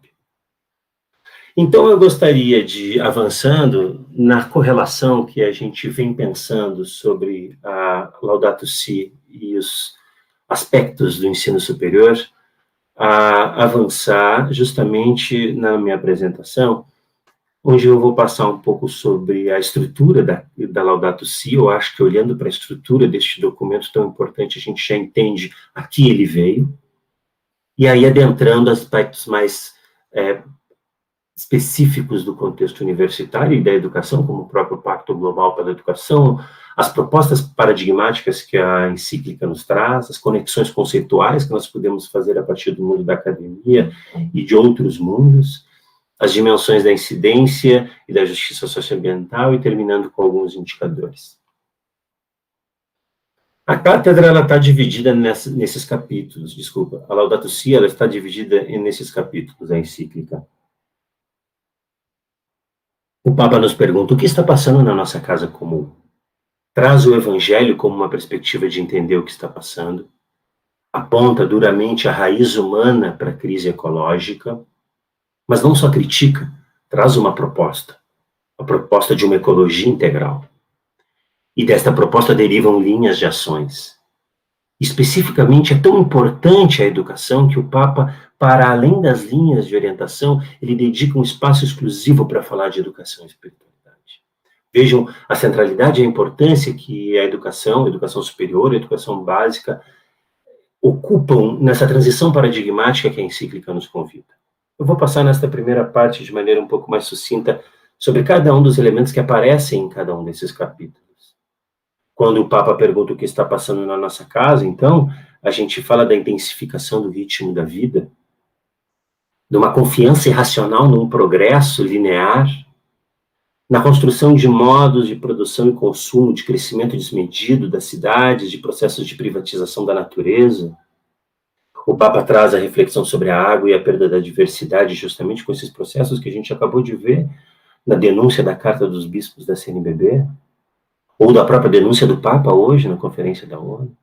Então, eu gostaria de ir avançando na correlação que a gente vem pensando sobre a Laudato Si e os aspectos do ensino superior, a avançar justamente na minha apresentação, onde eu vou passar um pouco sobre a estrutura da Laudato Si. Eu acho que, olhando para a estrutura deste documento tão importante, a gente já entende a que ele veio, e aí adentrando aspectos mais específicos do contexto universitário e da educação, como o próprio Pacto Global pela Educação, as propostas paradigmáticas que a encíclica nos traz, as conexões conceituais que nós podemos fazer a partir do mundo da academia e de outros mundos, as dimensões da incidência e da justiça socioambiental, e terminando com alguns indicadores. A cátedra está dividida nesses capítulos, a Laudato Si ela está dividida nesses capítulos, a encíclica. O Papa nos pergunta: o que está passando na nossa casa comum? Traz o Evangelho como uma perspectiva de entender o que está passando, aponta duramente a raiz humana para a crise ecológica, mas não só critica, traz uma proposta, a proposta de uma ecologia integral. E desta proposta derivam linhas de ações. Especificamente, é tão importante a educação que o Papa, para além das linhas de orientação, ele dedica um espaço exclusivo para falar de educação e espiritualidade. Vejam a centralidade e a importância que a educação superior, a educação básica, ocupam nessa transição paradigmática que a encíclica nos convida. Eu vou passar nesta primeira parte de maneira um pouco mais sucinta sobre cada um dos elementos que aparecem em cada um desses capítulos. Quando o Papa pergunta o que está passando na nossa casa, então, a gente fala da intensificação do ritmo da vida, de uma confiança irracional num progresso linear, na construção de modos de produção e consumo, de crescimento desmedido das cidades, de processos de privatização da natureza. O Papa traz a reflexão sobre a água e a perda da diversidade, justamente com esses processos que a gente acabou de ver na denúncia da Carta dos Bispos da CNBB, ou da própria denúncia do Papa hoje na Conferência da ONU.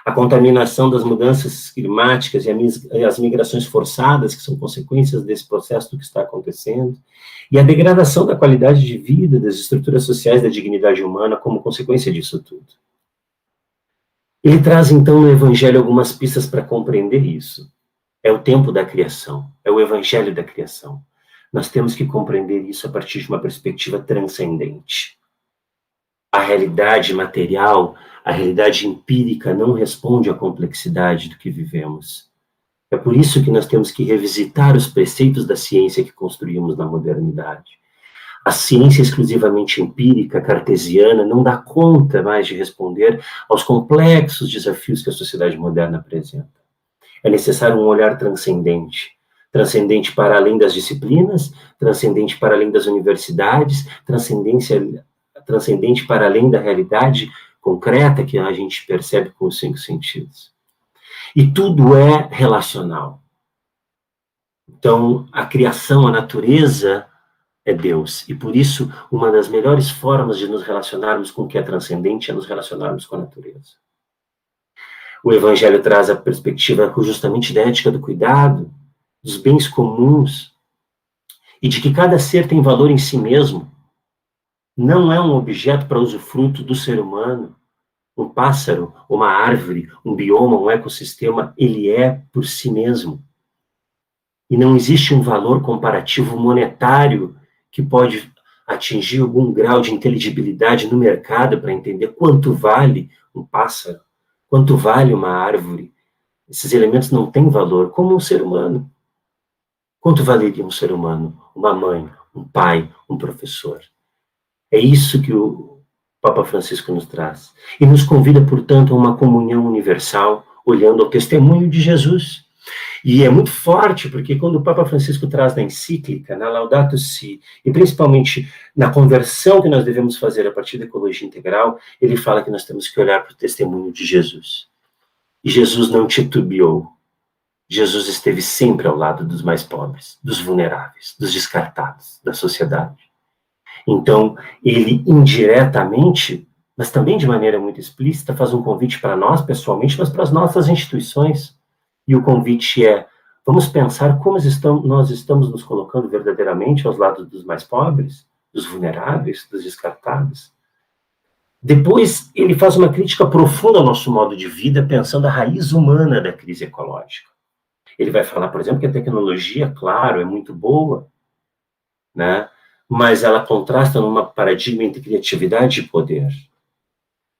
A contaminação das mudanças climáticas e as migrações forçadas, que são consequências desse processo do que está acontecendo, e a degradação da qualidade de vida, das estruturas sociais, da dignidade humana, como consequência disso tudo. Ele traz, então, no Evangelho algumas pistas para compreender isso. É o tempo da criação, é o Evangelho da criação. Nós temos que compreender isso a partir de uma perspectiva transcendente. A realidade material, a realidade empírica não responde à complexidade do que vivemos. É por isso que nós temos que revisitar os preceitos da ciência que construímos na modernidade. A ciência exclusivamente empírica, cartesiana, não dá conta mais de responder aos complexos desafios que a sociedade moderna apresenta. É necessário um olhar transcendente, transcendente para além das disciplinas, transcendente para além das universidades, transcendente para além da realidade concreta que a gente percebe com os 5 sentidos. E tudo é relacional. Então, a criação, a natureza é Deus. E por isso, uma das melhores formas de nos relacionarmos com o que é transcendente é nos relacionarmos com a natureza. O Evangelho traz a perspectiva justamente da ética do cuidado, dos bens comuns, e de que cada ser tem valor em si mesmo. Não é um objeto para usufruto do ser humano. Um pássaro, uma árvore, um bioma, um ecossistema, ele é por si mesmo. E não existe um valor comparativo monetário que pode atingir algum grau de inteligibilidade no mercado para entender quanto vale um pássaro, quanto vale uma árvore. Esses elementos não têm valor, como um ser humano. Quanto valeria um ser humano? Uma mãe, um pai, um professor? É isso que o Papa Francisco nos traz. E nos convida, portanto, a uma comunhão universal, olhando ao testemunho de Jesus. E é muito forte, porque quando o Papa Francisco traz na encíclica, na Laudato Si, e principalmente na conversão que nós devemos fazer a partir da ecologia integral, ele fala que nós temos que olhar para o testemunho de Jesus. E Jesus não titubeou. Jesus esteve sempre ao lado dos mais pobres, dos vulneráveis, dos descartados da sociedade. Então, ele indiretamente, mas também de maneira muito explícita, faz um convite para nós, pessoalmente, mas para as nossas instituições. E o convite é, vamos pensar como nós estamos nos colocando verdadeiramente aos lados dos mais pobres, dos vulneráveis, dos descartados. Depois, ele faz uma crítica profunda ao nosso modo de vida, pensando a raiz humana da crise ecológica. Ele vai falar, por exemplo, que a tecnologia, claro, é muito boa, né? Mas ela contrasta num paradigma entre criatividade e poder.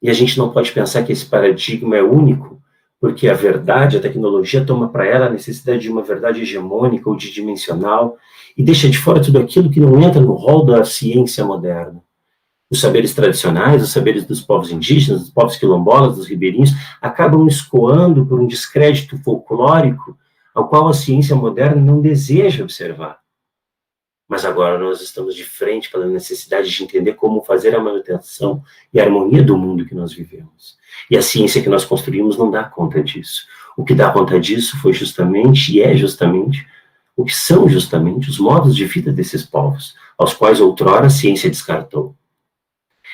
E a gente não pode pensar que esse paradigma é único, porque a verdade, a tecnologia toma para ela a necessidade de uma verdade hegemônica ou de dimensional e deixa de fora tudo aquilo que não entra no rol da ciência moderna. Os saberes tradicionais, os saberes dos povos indígenas, dos povos quilombolas, dos ribeirinhos, acabam escoando por um descrédito folclórico ao qual a ciência moderna não deseja observar. Mas agora nós estamos de frente pela necessidade de entender como fazer a manutenção e a harmonia do mundo que nós vivemos. E a ciência que nós construímos não dá conta disso. O que dá conta disso foi justamente, e é justamente, o que são justamente os modos de vida desses povos, aos quais outrora a ciência descartou.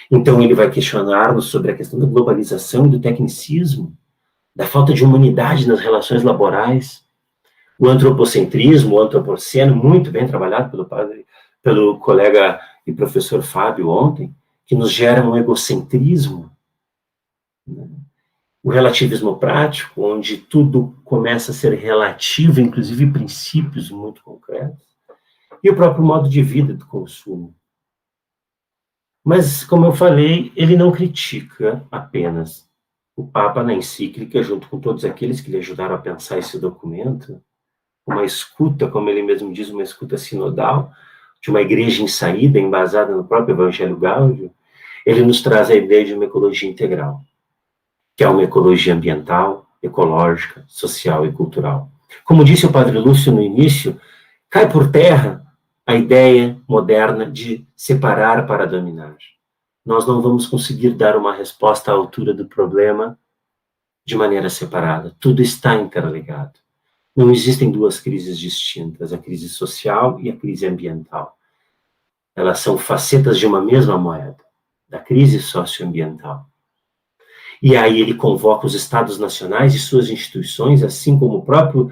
Então ele vai questionar-nos sobre a questão da globalização e do tecnicismo, da falta de humanidade nas relações laborais, o antropocentrismo, o antropoceno, muito bem trabalhado pelo colega e professor Fábio ontem, que nos gera um egocentrismo, né? O relativismo prático, onde tudo começa a ser relativo, inclusive princípios muito concretos, e o próprio modo de vida do consumo. Mas, como eu falei, ele não critica apenas. O Papa, na encíclica, junto com todos aqueles que lhe ajudaram a pensar esse documento, uma escuta, como ele mesmo diz, uma escuta sinodal, de uma igreja em saída, embasada no próprio Evangelho Gáudio, ele nos traz a ideia de uma ecologia integral, que é uma ecologia ambiental, ecológica, social e cultural. Como disse o Padre Lúcio no início, cai por terra a ideia moderna de separar para dominar. Nós não vamos conseguir dar uma resposta à altura do problema de maneira separada. Tudo está interligado. Não existem duas crises distintas, a crise social e a crise ambiental. Elas são facetas de uma mesma moeda, da crise socioambiental. E aí ele convoca os Estados nacionais e suas instituições, assim como o próprio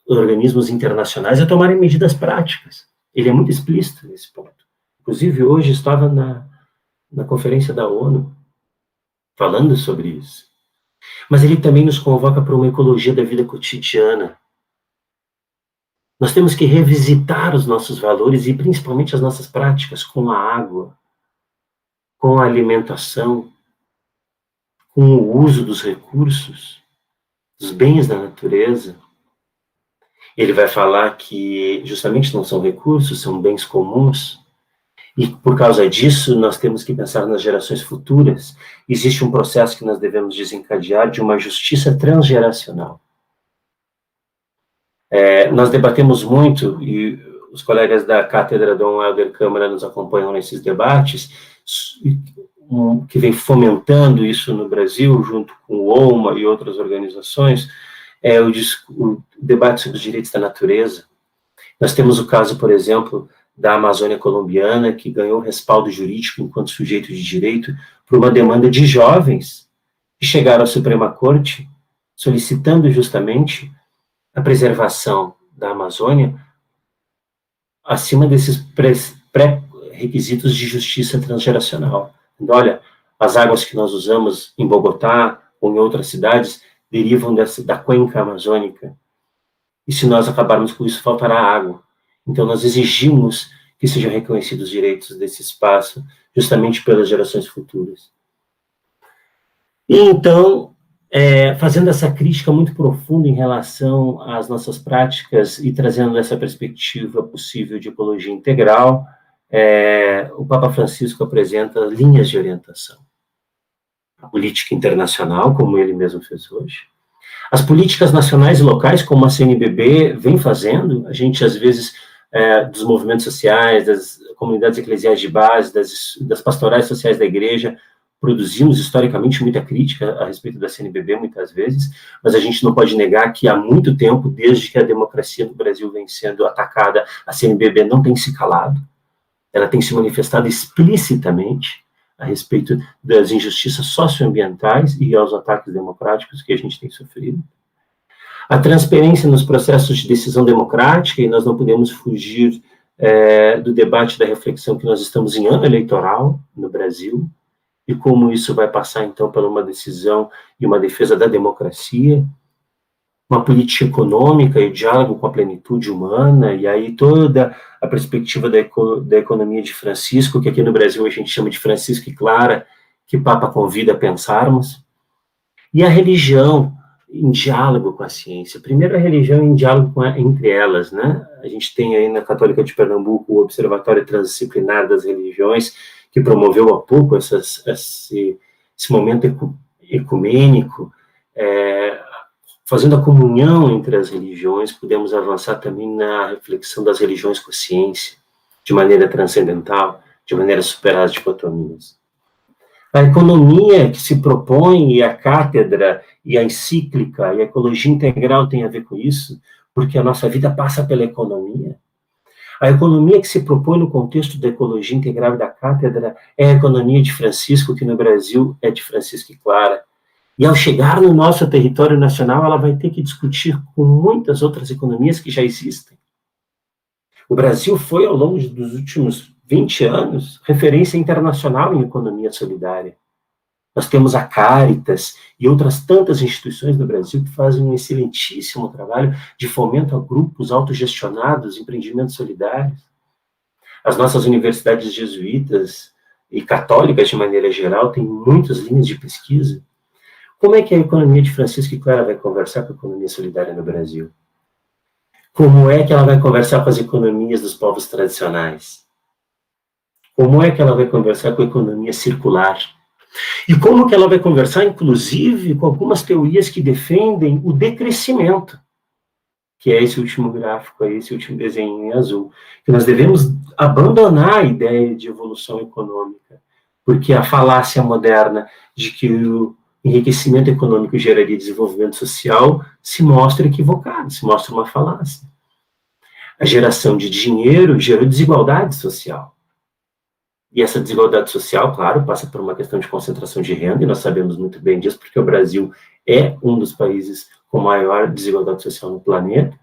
organismos internacionais, a tomarem medidas práticas. Ele é muito explícito nesse ponto. Inclusive, hoje estava na conferência da ONU, falando sobre isso. Mas ele também nos convoca para uma ecologia da vida cotidiana. Nós temos que revisitar os nossos valores e principalmente as nossas práticas com a água, com a alimentação, com o uso dos recursos, dos bens da natureza. Ele vai falar que justamente não são recursos, são bens comuns. E por causa disso, nós temos que pensar nas gerações futuras. Existe um processo que nós devemos desencadear de uma justiça transgeracional. Nós debatemos muito, e os colegas da Cátedra Dom Helder Câmara nos acompanham nesses debates, que vem fomentando isso no Brasil, junto com o OMA e outras organizações, o debate sobre os direitos da natureza. Nós temos o caso, por exemplo, da Amazônia colombiana, que ganhou respaldo jurídico enquanto sujeito de direito por uma demanda de jovens que chegaram à Suprema Corte solicitando justamente a preservação da Amazônia acima desses pré-requisitos de justiça transgeracional. Então, olha, as águas que nós usamos em Bogotá ou em outras cidades derivam da cuenca amazônica. E se nós acabarmos com isso, faltará água. Então, nós exigimos que sejam reconhecidos os direitos desse espaço, justamente pelas gerações futuras. E, então, fazendo essa crítica muito profunda em relação às nossas práticas e trazendo essa perspectiva possível de ecologia integral, o Papa Francisco apresenta linhas de orientação. A política internacional, como ele mesmo fez hoje. As políticas nacionais e locais, como a CNBB vem fazendo, a gente, às vezes, dos movimentos sociais, das comunidades eclesiais de base, das pastorais sociais da igreja, produzimos historicamente muita crítica a respeito da CNBB, muitas vezes, mas a gente não pode negar que há muito tempo, desde que a democracia no Brasil vem sendo atacada, a CNBB não tem se calado, ela tem se manifestado explicitamente a respeito das injustiças socioambientais e aos ataques democráticos que a gente tem sofrido. A transparência nos processos de decisão democrática, e nós não podemos fugir do debate, da reflexão que nós estamos em ano eleitoral no Brasil, e como isso vai passar, então, por uma decisão e uma defesa da democracia, uma política econômica e o diálogo com a plenitude humana, e aí toda a perspectiva da economia de Francisco, que aqui no Brasil a gente chama de Francisco e Clara, que o Papa convida a pensarmos, e a religião em diálogo com a ciência. Primeiro, a religião em diálogo entre elas, né? A gente tem aí na Católica de Pernambuco o Observatório Transdisciplinar das Religiões, que promoveu há pouco esse momento ecumênico, fazendo a comunhão entre as religiões. Podemos avançar também na reflexão das religiões com a ciência, de maneira transcendental, de maneira a superar as dicotomias. A economia que se propõe, e a cátedra, e a encíclica, e a ecologia integral tem a ver com isso, porque a nossa vida passa pela economia. A economia que se propõe no contexto da ecologia integral e da cátedra é a economia de Francisco, que no Brasil é de Francisco e Clara. E ao chegar no nosso território nacional, ela vai ter que discutir com muitas outras economias que já existem. O Brasil foi, ao longo dos últimos 20 anos, referência internacional em economia solidária. Nós temos a Caritas e outras tantas instituições no Brasil que fazem um excelentíssimo trabalho de fomento a grupos autogestionados, empreendimentos solidários. As nossas universidades jesuítas e católicas, de maneira geral, têm muitas linhas de pesquisa. Como é que a economia de Francisco e Clara vai conversar com a economia solidária no Brasil? Como é que ela vai conversar com as economias dos povos tradicionais? Como é que ela vai conversar com a economia circular? E como que ela vai conversar, inclusive, com algumas teorias que defendem o decrescimento, que é esse último gráfico, esse último desenho em azul, que nós devemos abandonar a ideia de evolução econômica, porque a falácia moderna de que o enriquecimento econômico geraria desenvolvimento social se mostra equivocado, se mostra uma falácia. A geração de dinheiro gerou desigualdade social. E essa desigualdade social, claro, passa por uma questão de concentração de renda, e nós sabemos muito bem disso, porque o Brasil é um dos países com maior desigualdade social no planeta.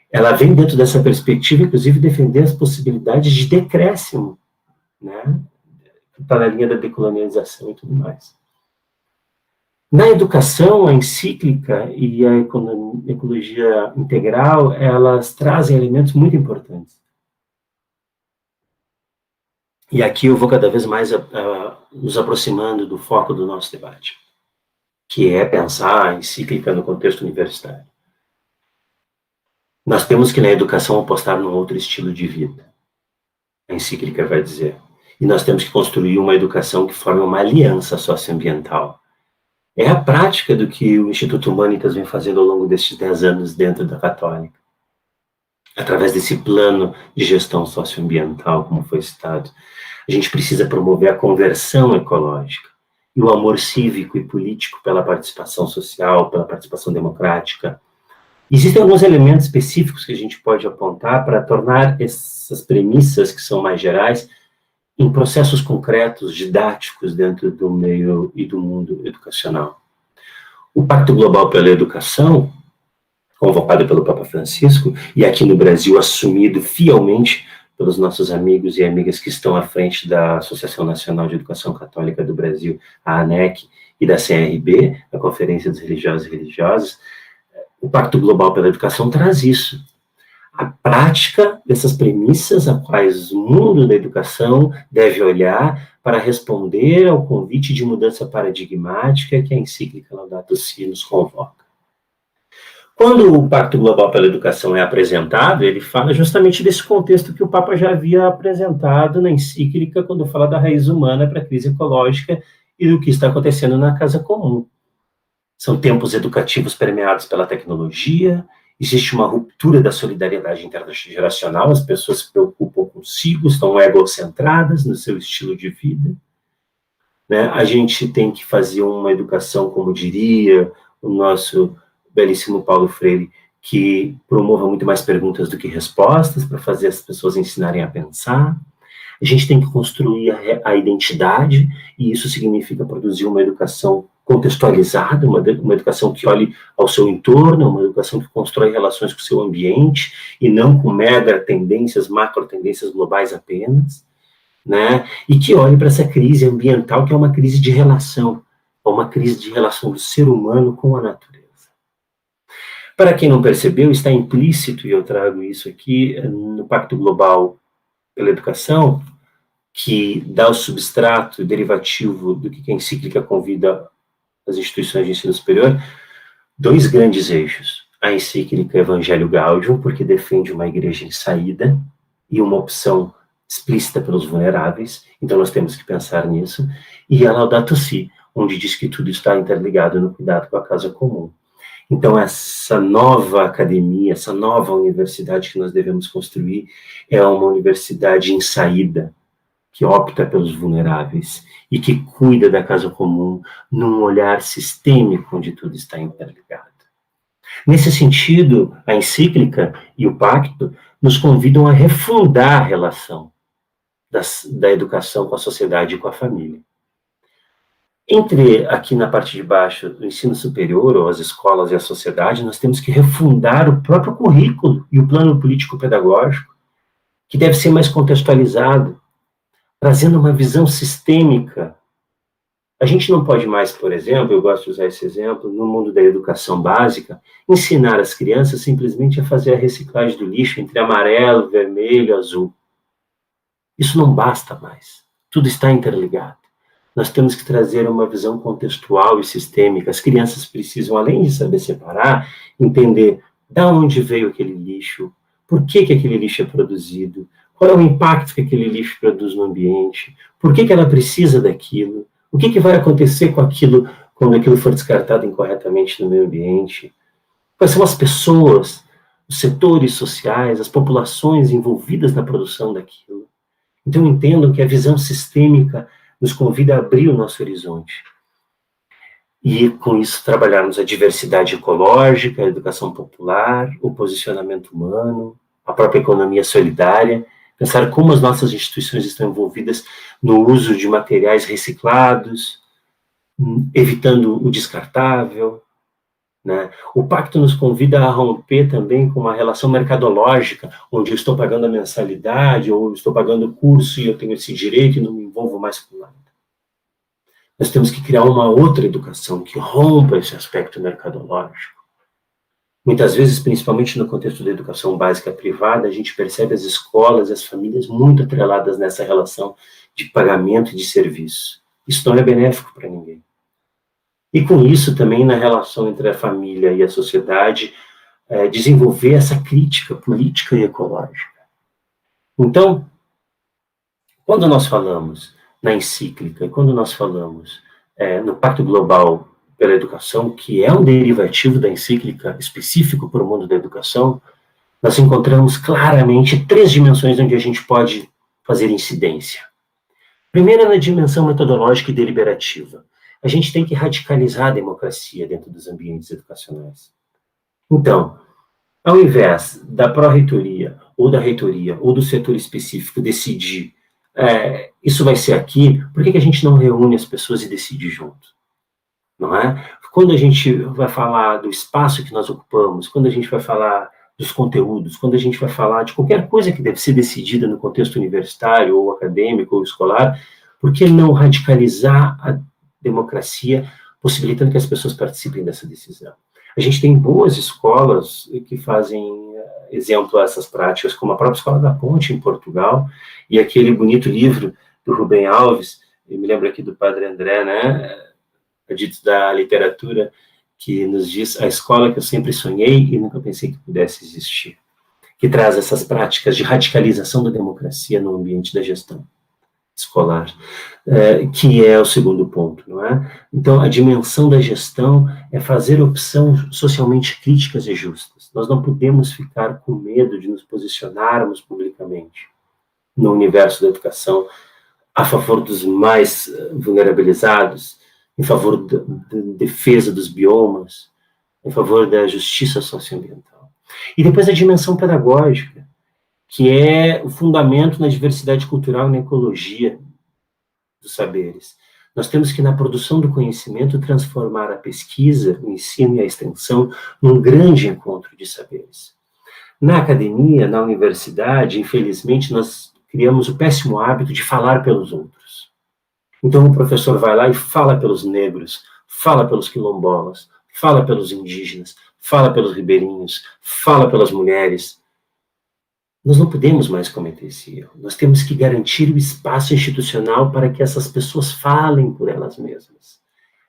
Ela vem dentro dessa perspectiva, inclusive, defender as possibilidades de decréscimo, né? Está na linha da decolonialização e tudo mais. Na educação, a encíclica e a ecologia integral, elas trazem elementos muito importantes. E aqui eu vou cada vez mais nos aproximando do foco do nosso debate, que é pensar a encíclica no contexto universitário. Nós temos que, na educação, apostar num outro estilo de vida. A encíclica vai dizer. E nós temos que construir uma educação que forme uma aliança socioambiental. É a prática do que o Instituto Humanitas vem fazendo ao longo destes 10 anos dentro da Católica. Através desse plano de gestão socioambiental, como foi citado, a gente precisa promover a conversão ecológica e o amor cívico e político pela participação social, pela participação democrática. Existem alguns elementos específicos que a gente pode apontar para tornar essas premissas, que são mais gerais, em processos concretos, didáticos dentro do meio e do mundo educacional. O Pacto Global pela Educação, convocado pelo Papa Francisco, e aqui no Brasil assumido fielmente pelos nossos amigos e amigas que estão à frente da Associação Nacional de Educação Católica do Brasil, a ANEC, e da CRB, a Conferência dos Religiosos e Religiosas. O Pacto Global pela Educação traz isso. A prática dessas premissas a quais o mundo da educação deve olhar para responder ao convite de mudança paradigmática que a encíclica Laudato Si nos convoca. Quando o Pacto Global pela Educação é apresentado, ele fala justamente desse contexto que o Papa já havia apresentado na encíclica, quando fala da raiz humana para a crise ecológica e do que está acontecendo na casa comum. São tempos educativos permeados pela tecnologia, existe uma ruptura da solidariedade intergeracional, as pessoas se preocupam consigo, estão egocentradas no seu estilo de vida. né? A gente tem que fazer uma educação, como diria o nosso belíssimo Paulo Freire, que promova muito mais perguntas do que respostas, para fazer as pessoas ensinarem a pensar. A gente tem que construir a identidade, e isso significa produzir uma educação contextualizada, uma educação que olhe ao seu entorno, uma educação que constrói relações com o seu ambiente, e não com mega tendências, macro tendências globais apenas, né? E que olhe para essa crise ambiental, que é uma crise de relação, uma crise de relação do ser humano com a natureza. Para quem não percebeu, está implícito, e eu trago isso aqui, no Pacto Global pela Educação, que dá o substrato derivativo do que a encíclica convida as instituições de ensino superior, 2 grandes eixos. A encíclica Evangelho Gaudium, porque defende uma igreja em saída e uma opção explícita pelos vulneráveis, então nós temos que pensar nisso, e a Laudato Si, onde diz que tudo está interligado no cuidado com a causa comum. Então, essa nova academia, essa nova universidade que nós devemos construir é uma universidade em saída, que opta pelos vulneráveis e que cuida da causa comum num olhar sistêmico onde tudo está interligado. Nesse sentido, a encíclica e o pacto nos convidam a refundar a relação da educação com a sociedade e com a família. Aqui na parte de baixo do ensino superior, ou as escolas e a sociedade, nós temos que refundar o próprio currículo e o plano político-pedagógico, que deve ser mais contextualizado, trazendo uma visão sistêmica. A gente não pode mais, por exemplo, eu gosto de usar esse exemplo, no mundo da educação básica, ensinar as crianças simplesmente a fazer a reciclagem do lixo entre amarelo, vermelho, azul. Isso não basta mais. Tudo está interligado. Nós temos que trazer uma visão contextual e sistêmica. As crianças precisam, além de saber separar, entender de onde veio aquele lixo, por que aquele lixo é produzido, qual é o impacto que aquele lixo produz no ambiente, por que ela precisa daquilo, o que vai acontecer com aquilo quando aquilo for descartado incorretamente no meio ambiente, quais são as pessoas, os setores sociais, as populações envolvidas na produção daquilo. Então, entendam que a visão sistêmica nos convida a abrir o nosso horizonte. E, com isso, trabalharmos a diversidade ecológica, a educação popular, o posicionamento humano, a própria economia solidária, pensar como as nossas instituições estão envolvidas no uso de materiais reciclados, evitando o descartável, né? O pacto nos convida a romper também com uma relação mercadológica, onde eu estou pagando a mensalidade, ou eu estou pagando o curso e eu tenho esse direito e não me envolvo mais com nada. Nós temos que criar uma outra educação que rompa esse aspecto mercadológico. Muitas vezes, principalmente no contexto da educação básica privada, a gente percebe as escolas e as famílias muito atreladas nessa relação de pagamento e de serviço. Isso não é benéfico para ninguém. E com isso também na relação entre a família e a sociedade, desenvolver essa crítica política e ecológica. Então, quando nós falamos na encíclica, e quando nós falamos no Pacto Global pela Educação, que é um derivativo da encíclica específico para o mundo da educação, nós encontramos claramente 3 dimensões onde a gente pode fazer incidência. Primeiro, na dimensão metodológica e deliberativa. A gente tem que radicalizar a democracia dentro dos ambientes educacionais. Então, ao invés da pró-reitoria, ou da reitoria, ou do setor específico decidir isso vai ser aqui, por que a gente não reúne as pessoas e decide junto? Não é? Quando a gente vai falar do espaço que nós ocupamos, quando a gente vai falar dos conteúdos, quando a gente vai falar de qualquer coisa que deve ser decidida no contexto universitário, ou acadêmico, ou escolar, por que não radicalizar a democracia, possibilitando que as pessoas participem dessa decisão? A gente tem boas escolas que fazem exemplo a essas práticas, como a própria Escola da Ponte, em Portugal, e aquele bonito livro do Rubem Alves, eu me lembro aqui do Padre André, né, dito da literatura, que nos diz a escola que eu sempre sonhei e nunca pensei que pudesse existir, que traz essas práticas de radicalização da democracia no ambiente da gestão escolar, que é o segundo ponto, não é? Então, a dimensão da gestão é fazer opções socialmente críticas e justas. Nós não podemos ficar com medo de nos posicionarmos publicamente no universo da educação a favor dos mais vulnerabilizados, em favor da defesa dos biomas, em favor da justiça socioambiental. E depois a dimensão pedagógica, que é o fundamento na diversidade cultural e na ecologia dos saberes. Nós temos que, na produção do conhecimento, transformar a pesquisa, o ensino e a extensão num grande encontro de saberes. Na academia, na universidade, infelizmente, nós criamos o péssimo hábito de falar pelos outros. Então, o professor vai lá e fala pelos negros, fala pelos quilombolas, fala pelos indígenas, fala pelos ribeirinhos, fala pelas mulheres. Nós não podemos mais cometer esse erro. Nós temos que garantir o espaço institucional para que essas pessoas falem por elas mesmas.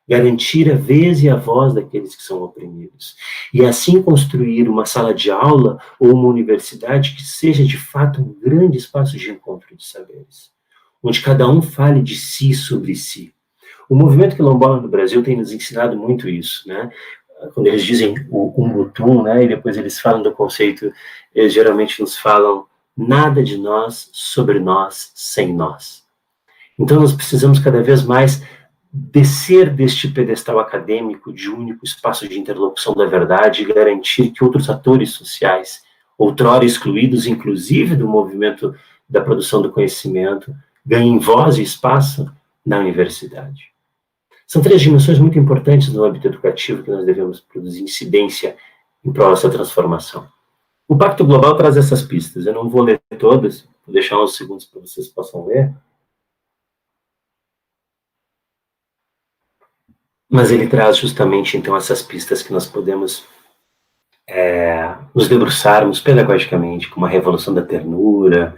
Garantir a vez e a voz daqueles que são oprimidos. E assim construir uma sala de aula ou uma universidade que seja, de fato, um grande espaço de encontro de saberes, onde cada um fale de si sobre si. O movimento quilombola no Brasil tem nos ensinado muito isso, né? Quando eles dizem o Umbutum, né, e depois eles falam do conceito, eles geralmente nos falam nada de nós, sobre nós, sem nós. Então nós precisamos cada vez mais descer deste pedestal acadêmico de único espaço de interlocução da verdade e garantir que outros atores sociais, outrora excluídos, inclusive do movimento da produção do conhecimento, ganhem voz e espaço na universidade. São 3 dimensões muito importantes no âmbito educativo que nós devemos produzir incidência em prol dessa transformação. O Pacto Global traz essas pistas. Eu não vou ler todas, vou deixar uns segundos para vocês possam ler. Mas ele traz justamente, então, essas pistas que nós podemos nos debruçarmos pedagogicamente, como a revolução da ternura,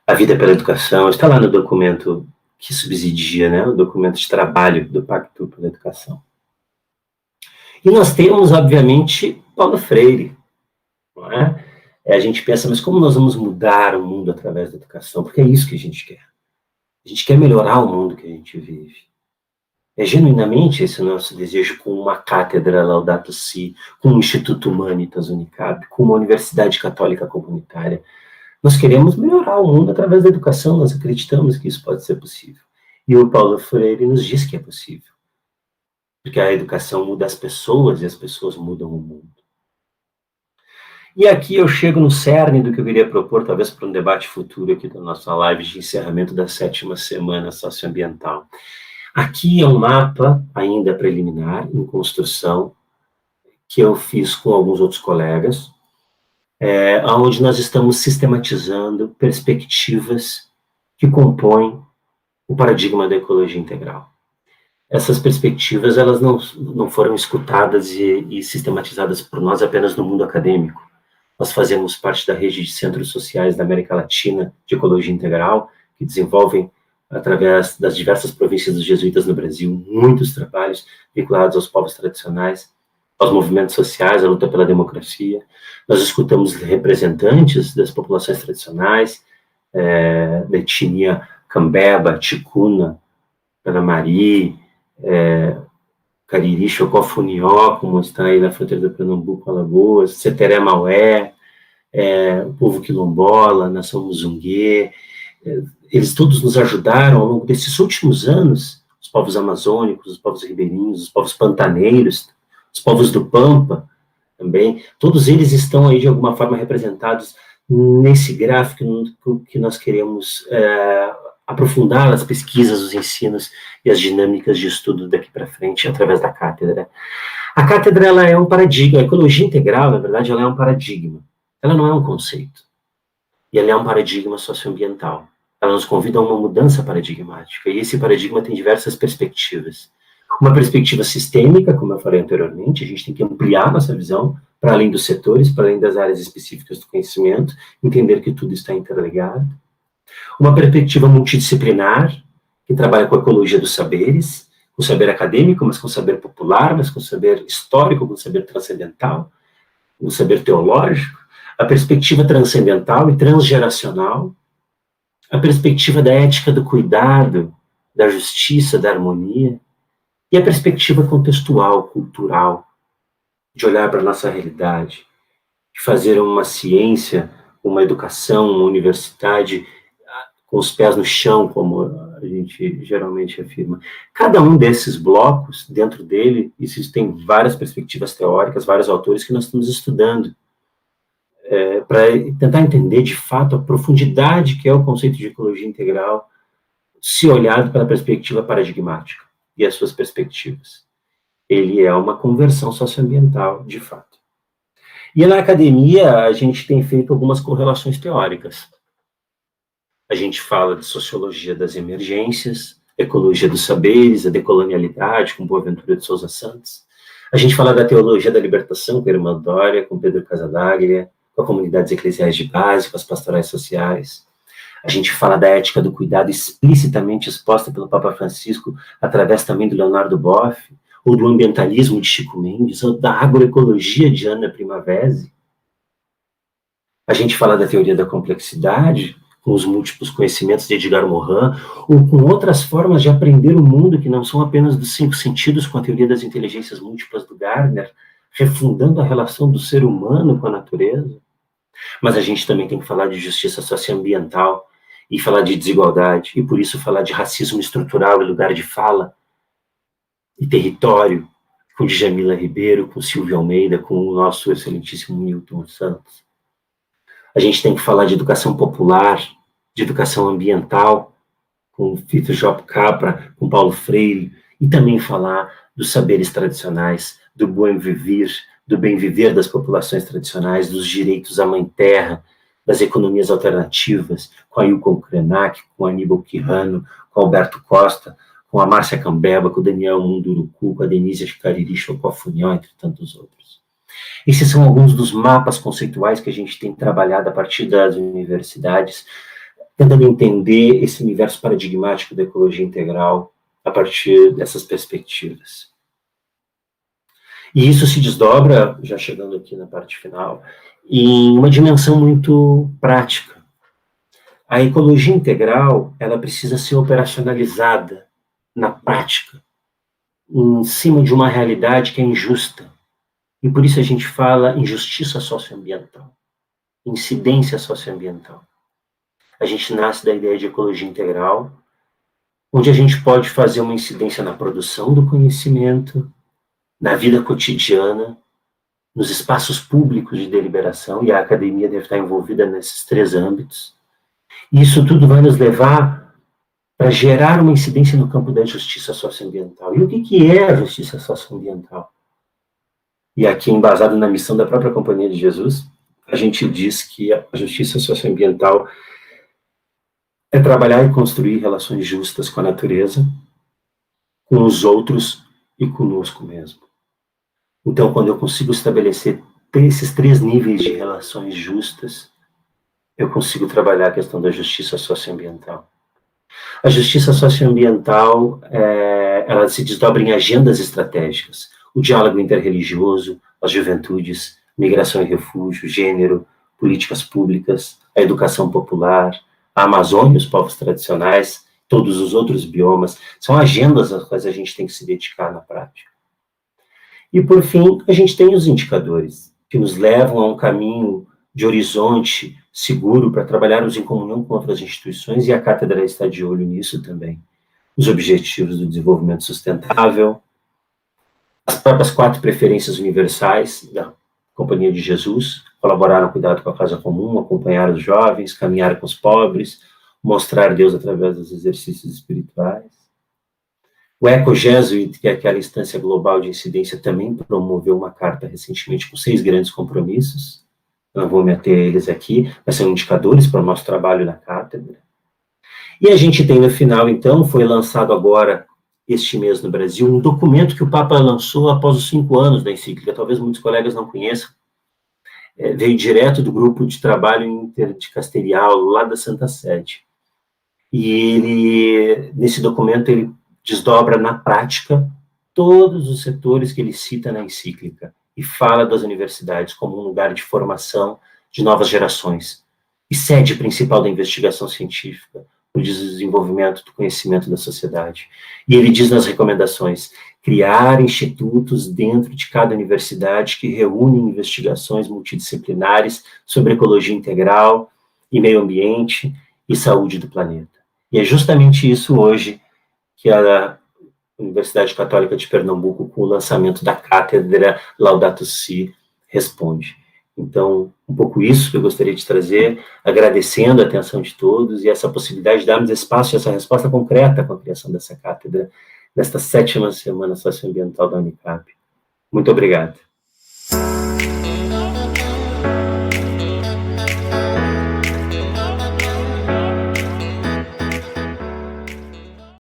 a vida pela educação. Está lá no documento que subsidia, né, o documento de trabalho do Pacto pela Educação. E nós temos, obviamente, Paulo Freire, não é? A gente pensa, mas como nós vamos mudar o mundo através da educação? Porque é isso que a gente quer. A gente quer melhorar o mundo que a gente vive. É genuinamente esse o nosso desejo com uma cátedra Laudato Si, com um Instituto Humanitas Unicap, com uma universidade católica comunitária. Nós queremos melhorar o mundo através da educação, nós acreditamos que isso pode ser possível. E o Paulo Freire nos diz que é possível. Porque a educação muda as pessoas e as pessoas mudam o mundo. E aqui eu chego no cerne do que eu queria propor, talvez para um debate futuro aqui da nossa live de encerramento da 7ª semana socioambiental. Aqui é um mapa ainda preliminar, em construção, que eu fiz com alguns outros colegas, onde nós estamos sistematizando perspectivas que compõem o paradigma da ecologia integral. Essas perspectivas, elas não foram escutadas e sistematizadas por nós apenas no mundo acadêmico. Nós fazemos parte da rede de centros sociais da América Latina de ecologia integral, que desenvolvem, através das diversas províncias dos jesuítas no Brasil, muitos trabalhos vinculados aos povos tradicionais, aos movimentos sociais, à luta pela democracia. Nós escutamos representantes das populações tradicionais, da etnia Cambeba, Ticuna, Panamari, Cariri, Chocó-Funió, como está aí na fronteira do Pernambuco, Alagoas, Seteré Maué, o povo quilombola, nação Muzungue. Eles todos nos ajudaram ao longo desses últimos anos, os povos amazônicos, os povos ribeirinhos, os povos pantaneiros, os povos do Pampa também, todos eles estão aí de alguma forma representados nesse gráfico que nós queremos aprofundar as pesquisas, os ensinos e as dinâmicas de estudo daqui para frente através da cátedra. A cátedra, ela é um paradigma, a ecologia integral, na verdade, ela é um paradigma, ela não é um conceito, e ela é um paradigma socioambiental. Ela nos convida a uma mudança paradigmática, e esse paradigma tem diversas perspectivas. Uma perspectiva sistêmica, como eu falei anteriormente, a gente tem que ampliar nossa visão para além dos setores, para além das áreas específicas do conhecimento, entender que tudo está interligado. Uma perspectiva multidisciplinar, que trabalha com a ecologia dos saberes, com o saber acadêmico, mas com o saber popular, mas com o saber histórico, com o saber transcendental, com o saber teológico. A perspectiva transcendental e transgeracional, a perspectiva da ética do cuidado, da justiça, da harmonia, e a perspectiva contextual, cultural, de olhar para a nossa realidade, de fazer uma ciência, uma educação, uma universidade com os pés no chão, como a gente geralmente afirma. Cada um desses blocos, dentro dele, existem várias perspectivas teóricas, vários autores que nós estamos estudando, para tentar entender, de fato, a profundidade que é o conceito de ecologia integral, se olhado pela perspectiva paradigmática e as suas perspectivas. Ele é uma conversão socioambiental, de fato. E na academia, a gente tem feito algumas correlações teóricas. A gente fala de sociologia das emergências, ecologia dos saberes, a decolonialidade, com Boaventura de Souza Santos. A gente fala da teologia da libertação, com a irmã Dória, com Pedro Casadaglia, com as comunidades eclesiais de base, com as pastorais sociais. A gente fala da ética do cuidado explicitamente exposta pelo Papa Francisco, através também do Leonardo Boff, ou do ambientalismo de Chico Mendes, ou da agroecologia de Ana Primavesi. A gente fala da teoria da complexidade, com os múltiplos conhecimentos de Edgar Morin, ou com outras formas de aprender o mundo que não são apenas dos 5 sentidos, com a teoria das inteligências múltiplas do Gardner, refundando a relação do ser humano com a natureza. Mas a gente também tem que falar de justiça socioambiental, e falar de desigualdade, e por isso falar de racismo estrutural e lugar de fala, e território, com Djamila Ribeiro, com Silvio Almeida, com o nosso excelentíssimo Newton Santos. A gente tem que falar de educação popular, de educação ambiental, com Fito Job Capra, com Paulo Freire, e também falar dos saberes tradicionais, do bem viver das populações tradicionais, dos direitos à mãe terra, das economias alternativas, com a Yukon Krenak, com a Aníbal Quirrano, com Alberto Costa, com a Márcia Cambeba, com o Daniel Munduruku, com a Denise Chicariri Chocó-Funião, entre tantos outros. Esses são alguns dos mapas conceituais que a gente tem trabalhado a partir das universidades, tentando entender esse universo paradigmático da ecologia integral a partir dessas perspectivas. E isso se desdobra, já chegando aqui na parte final, em uma dimensão muito prática. A ecologia integral, ela precisa ser operacionalizada na prática, em cima de uma realidade que é injusta. E por isso a gente fala em justiça socioambiental, incidência socioambiental. A gente nasce da ideia de ecologia integral, onde a gente pode fazer uma incidência na produção do conhecimento, na vida cotidiana, nos espaços públicos de deliberação, e a academia deve estar envolvida nesses 3 âmbitos. E isso tudo vai nos levar para gerar uma incidência no campo da justiça socioambiental. E o que é a justiça socioambiental? E aqui, embasado na missão da própria Companhia de Jesus, a gente diz que a justiça socioambiental é trabalhar e construir relações justas com a natureza, com os outros e conosco mesmo. Então, quando eu consigo estabelecer esses 3 níveis de relações justas, eu consigo trabalhar a questão da justiça socioambiental. A justiça socioambiental, ela se desdobra em agendas estratégicas. O diálogo interreligioso, as juventudes, migração e refúgio, gênero, políticas públicas, a educação popular, a Amazônia, os povos tradicionais, todos os outros biomas, são agendas às quais a gente tem que se dedicar na prática. E, por fim, a gente tem os indicadores, que nos levam a um caminho de horizonte seguro para trabalharmos em comunhão com outras instituições, e a Cátedra está de olho nisso também. Os Objetivos do Desenvolvimento Sustentável, as próprias 4 preferências universais da Companhia de Jesus, colaborar no cuidado com a causa comum, acompanhar os jovens, caminhar com os pobres, mostrar Deus através dos exercícios espirituais. O Eco-Jesuit, que é aquela instância global de incidência, também promoveu uma carta recentemente com 6 grandes compromissos. Eu não vou me ater a eles aqui, mas são indicadores para o nosso trabalho na cátedra. E a gente tem no final, então, foi lançado agora, este mês no Brasil, um documento que o Papa lançou após os 5 anos da encíclica, talvez muitos colegas não conheçam. Veio direto do grupo de trabalho interdicasterial lá da Santa Sede. E ele, nesse documento, ele desdobra na prática todos os setores que ele cita na encíclica e fala das universidades como um lugar de formação de novas gerações e sede principal da investigação científica, o desenvolvimento do conhecimento da sociedade. E ele diz nas recomendações, criar institutos dentro de cada universidade que reúnem investigações multidisciplinares sobre ecologia integral e meio ambiente e saúde do planeta. E é justamente isso hoje que a Universidade Católica de Pernambuco, com o lançamento da cátedra Laudato Si, responde. Então, um pouco isso que eu gostaria de trazer, agradecendo a atenção de todos e essa possibilidade de darmos espaço e essa resposta concreta com a criação dessa cátedra, nesta 7ª Semana Socioambiental da Unicap. Muito obrigado.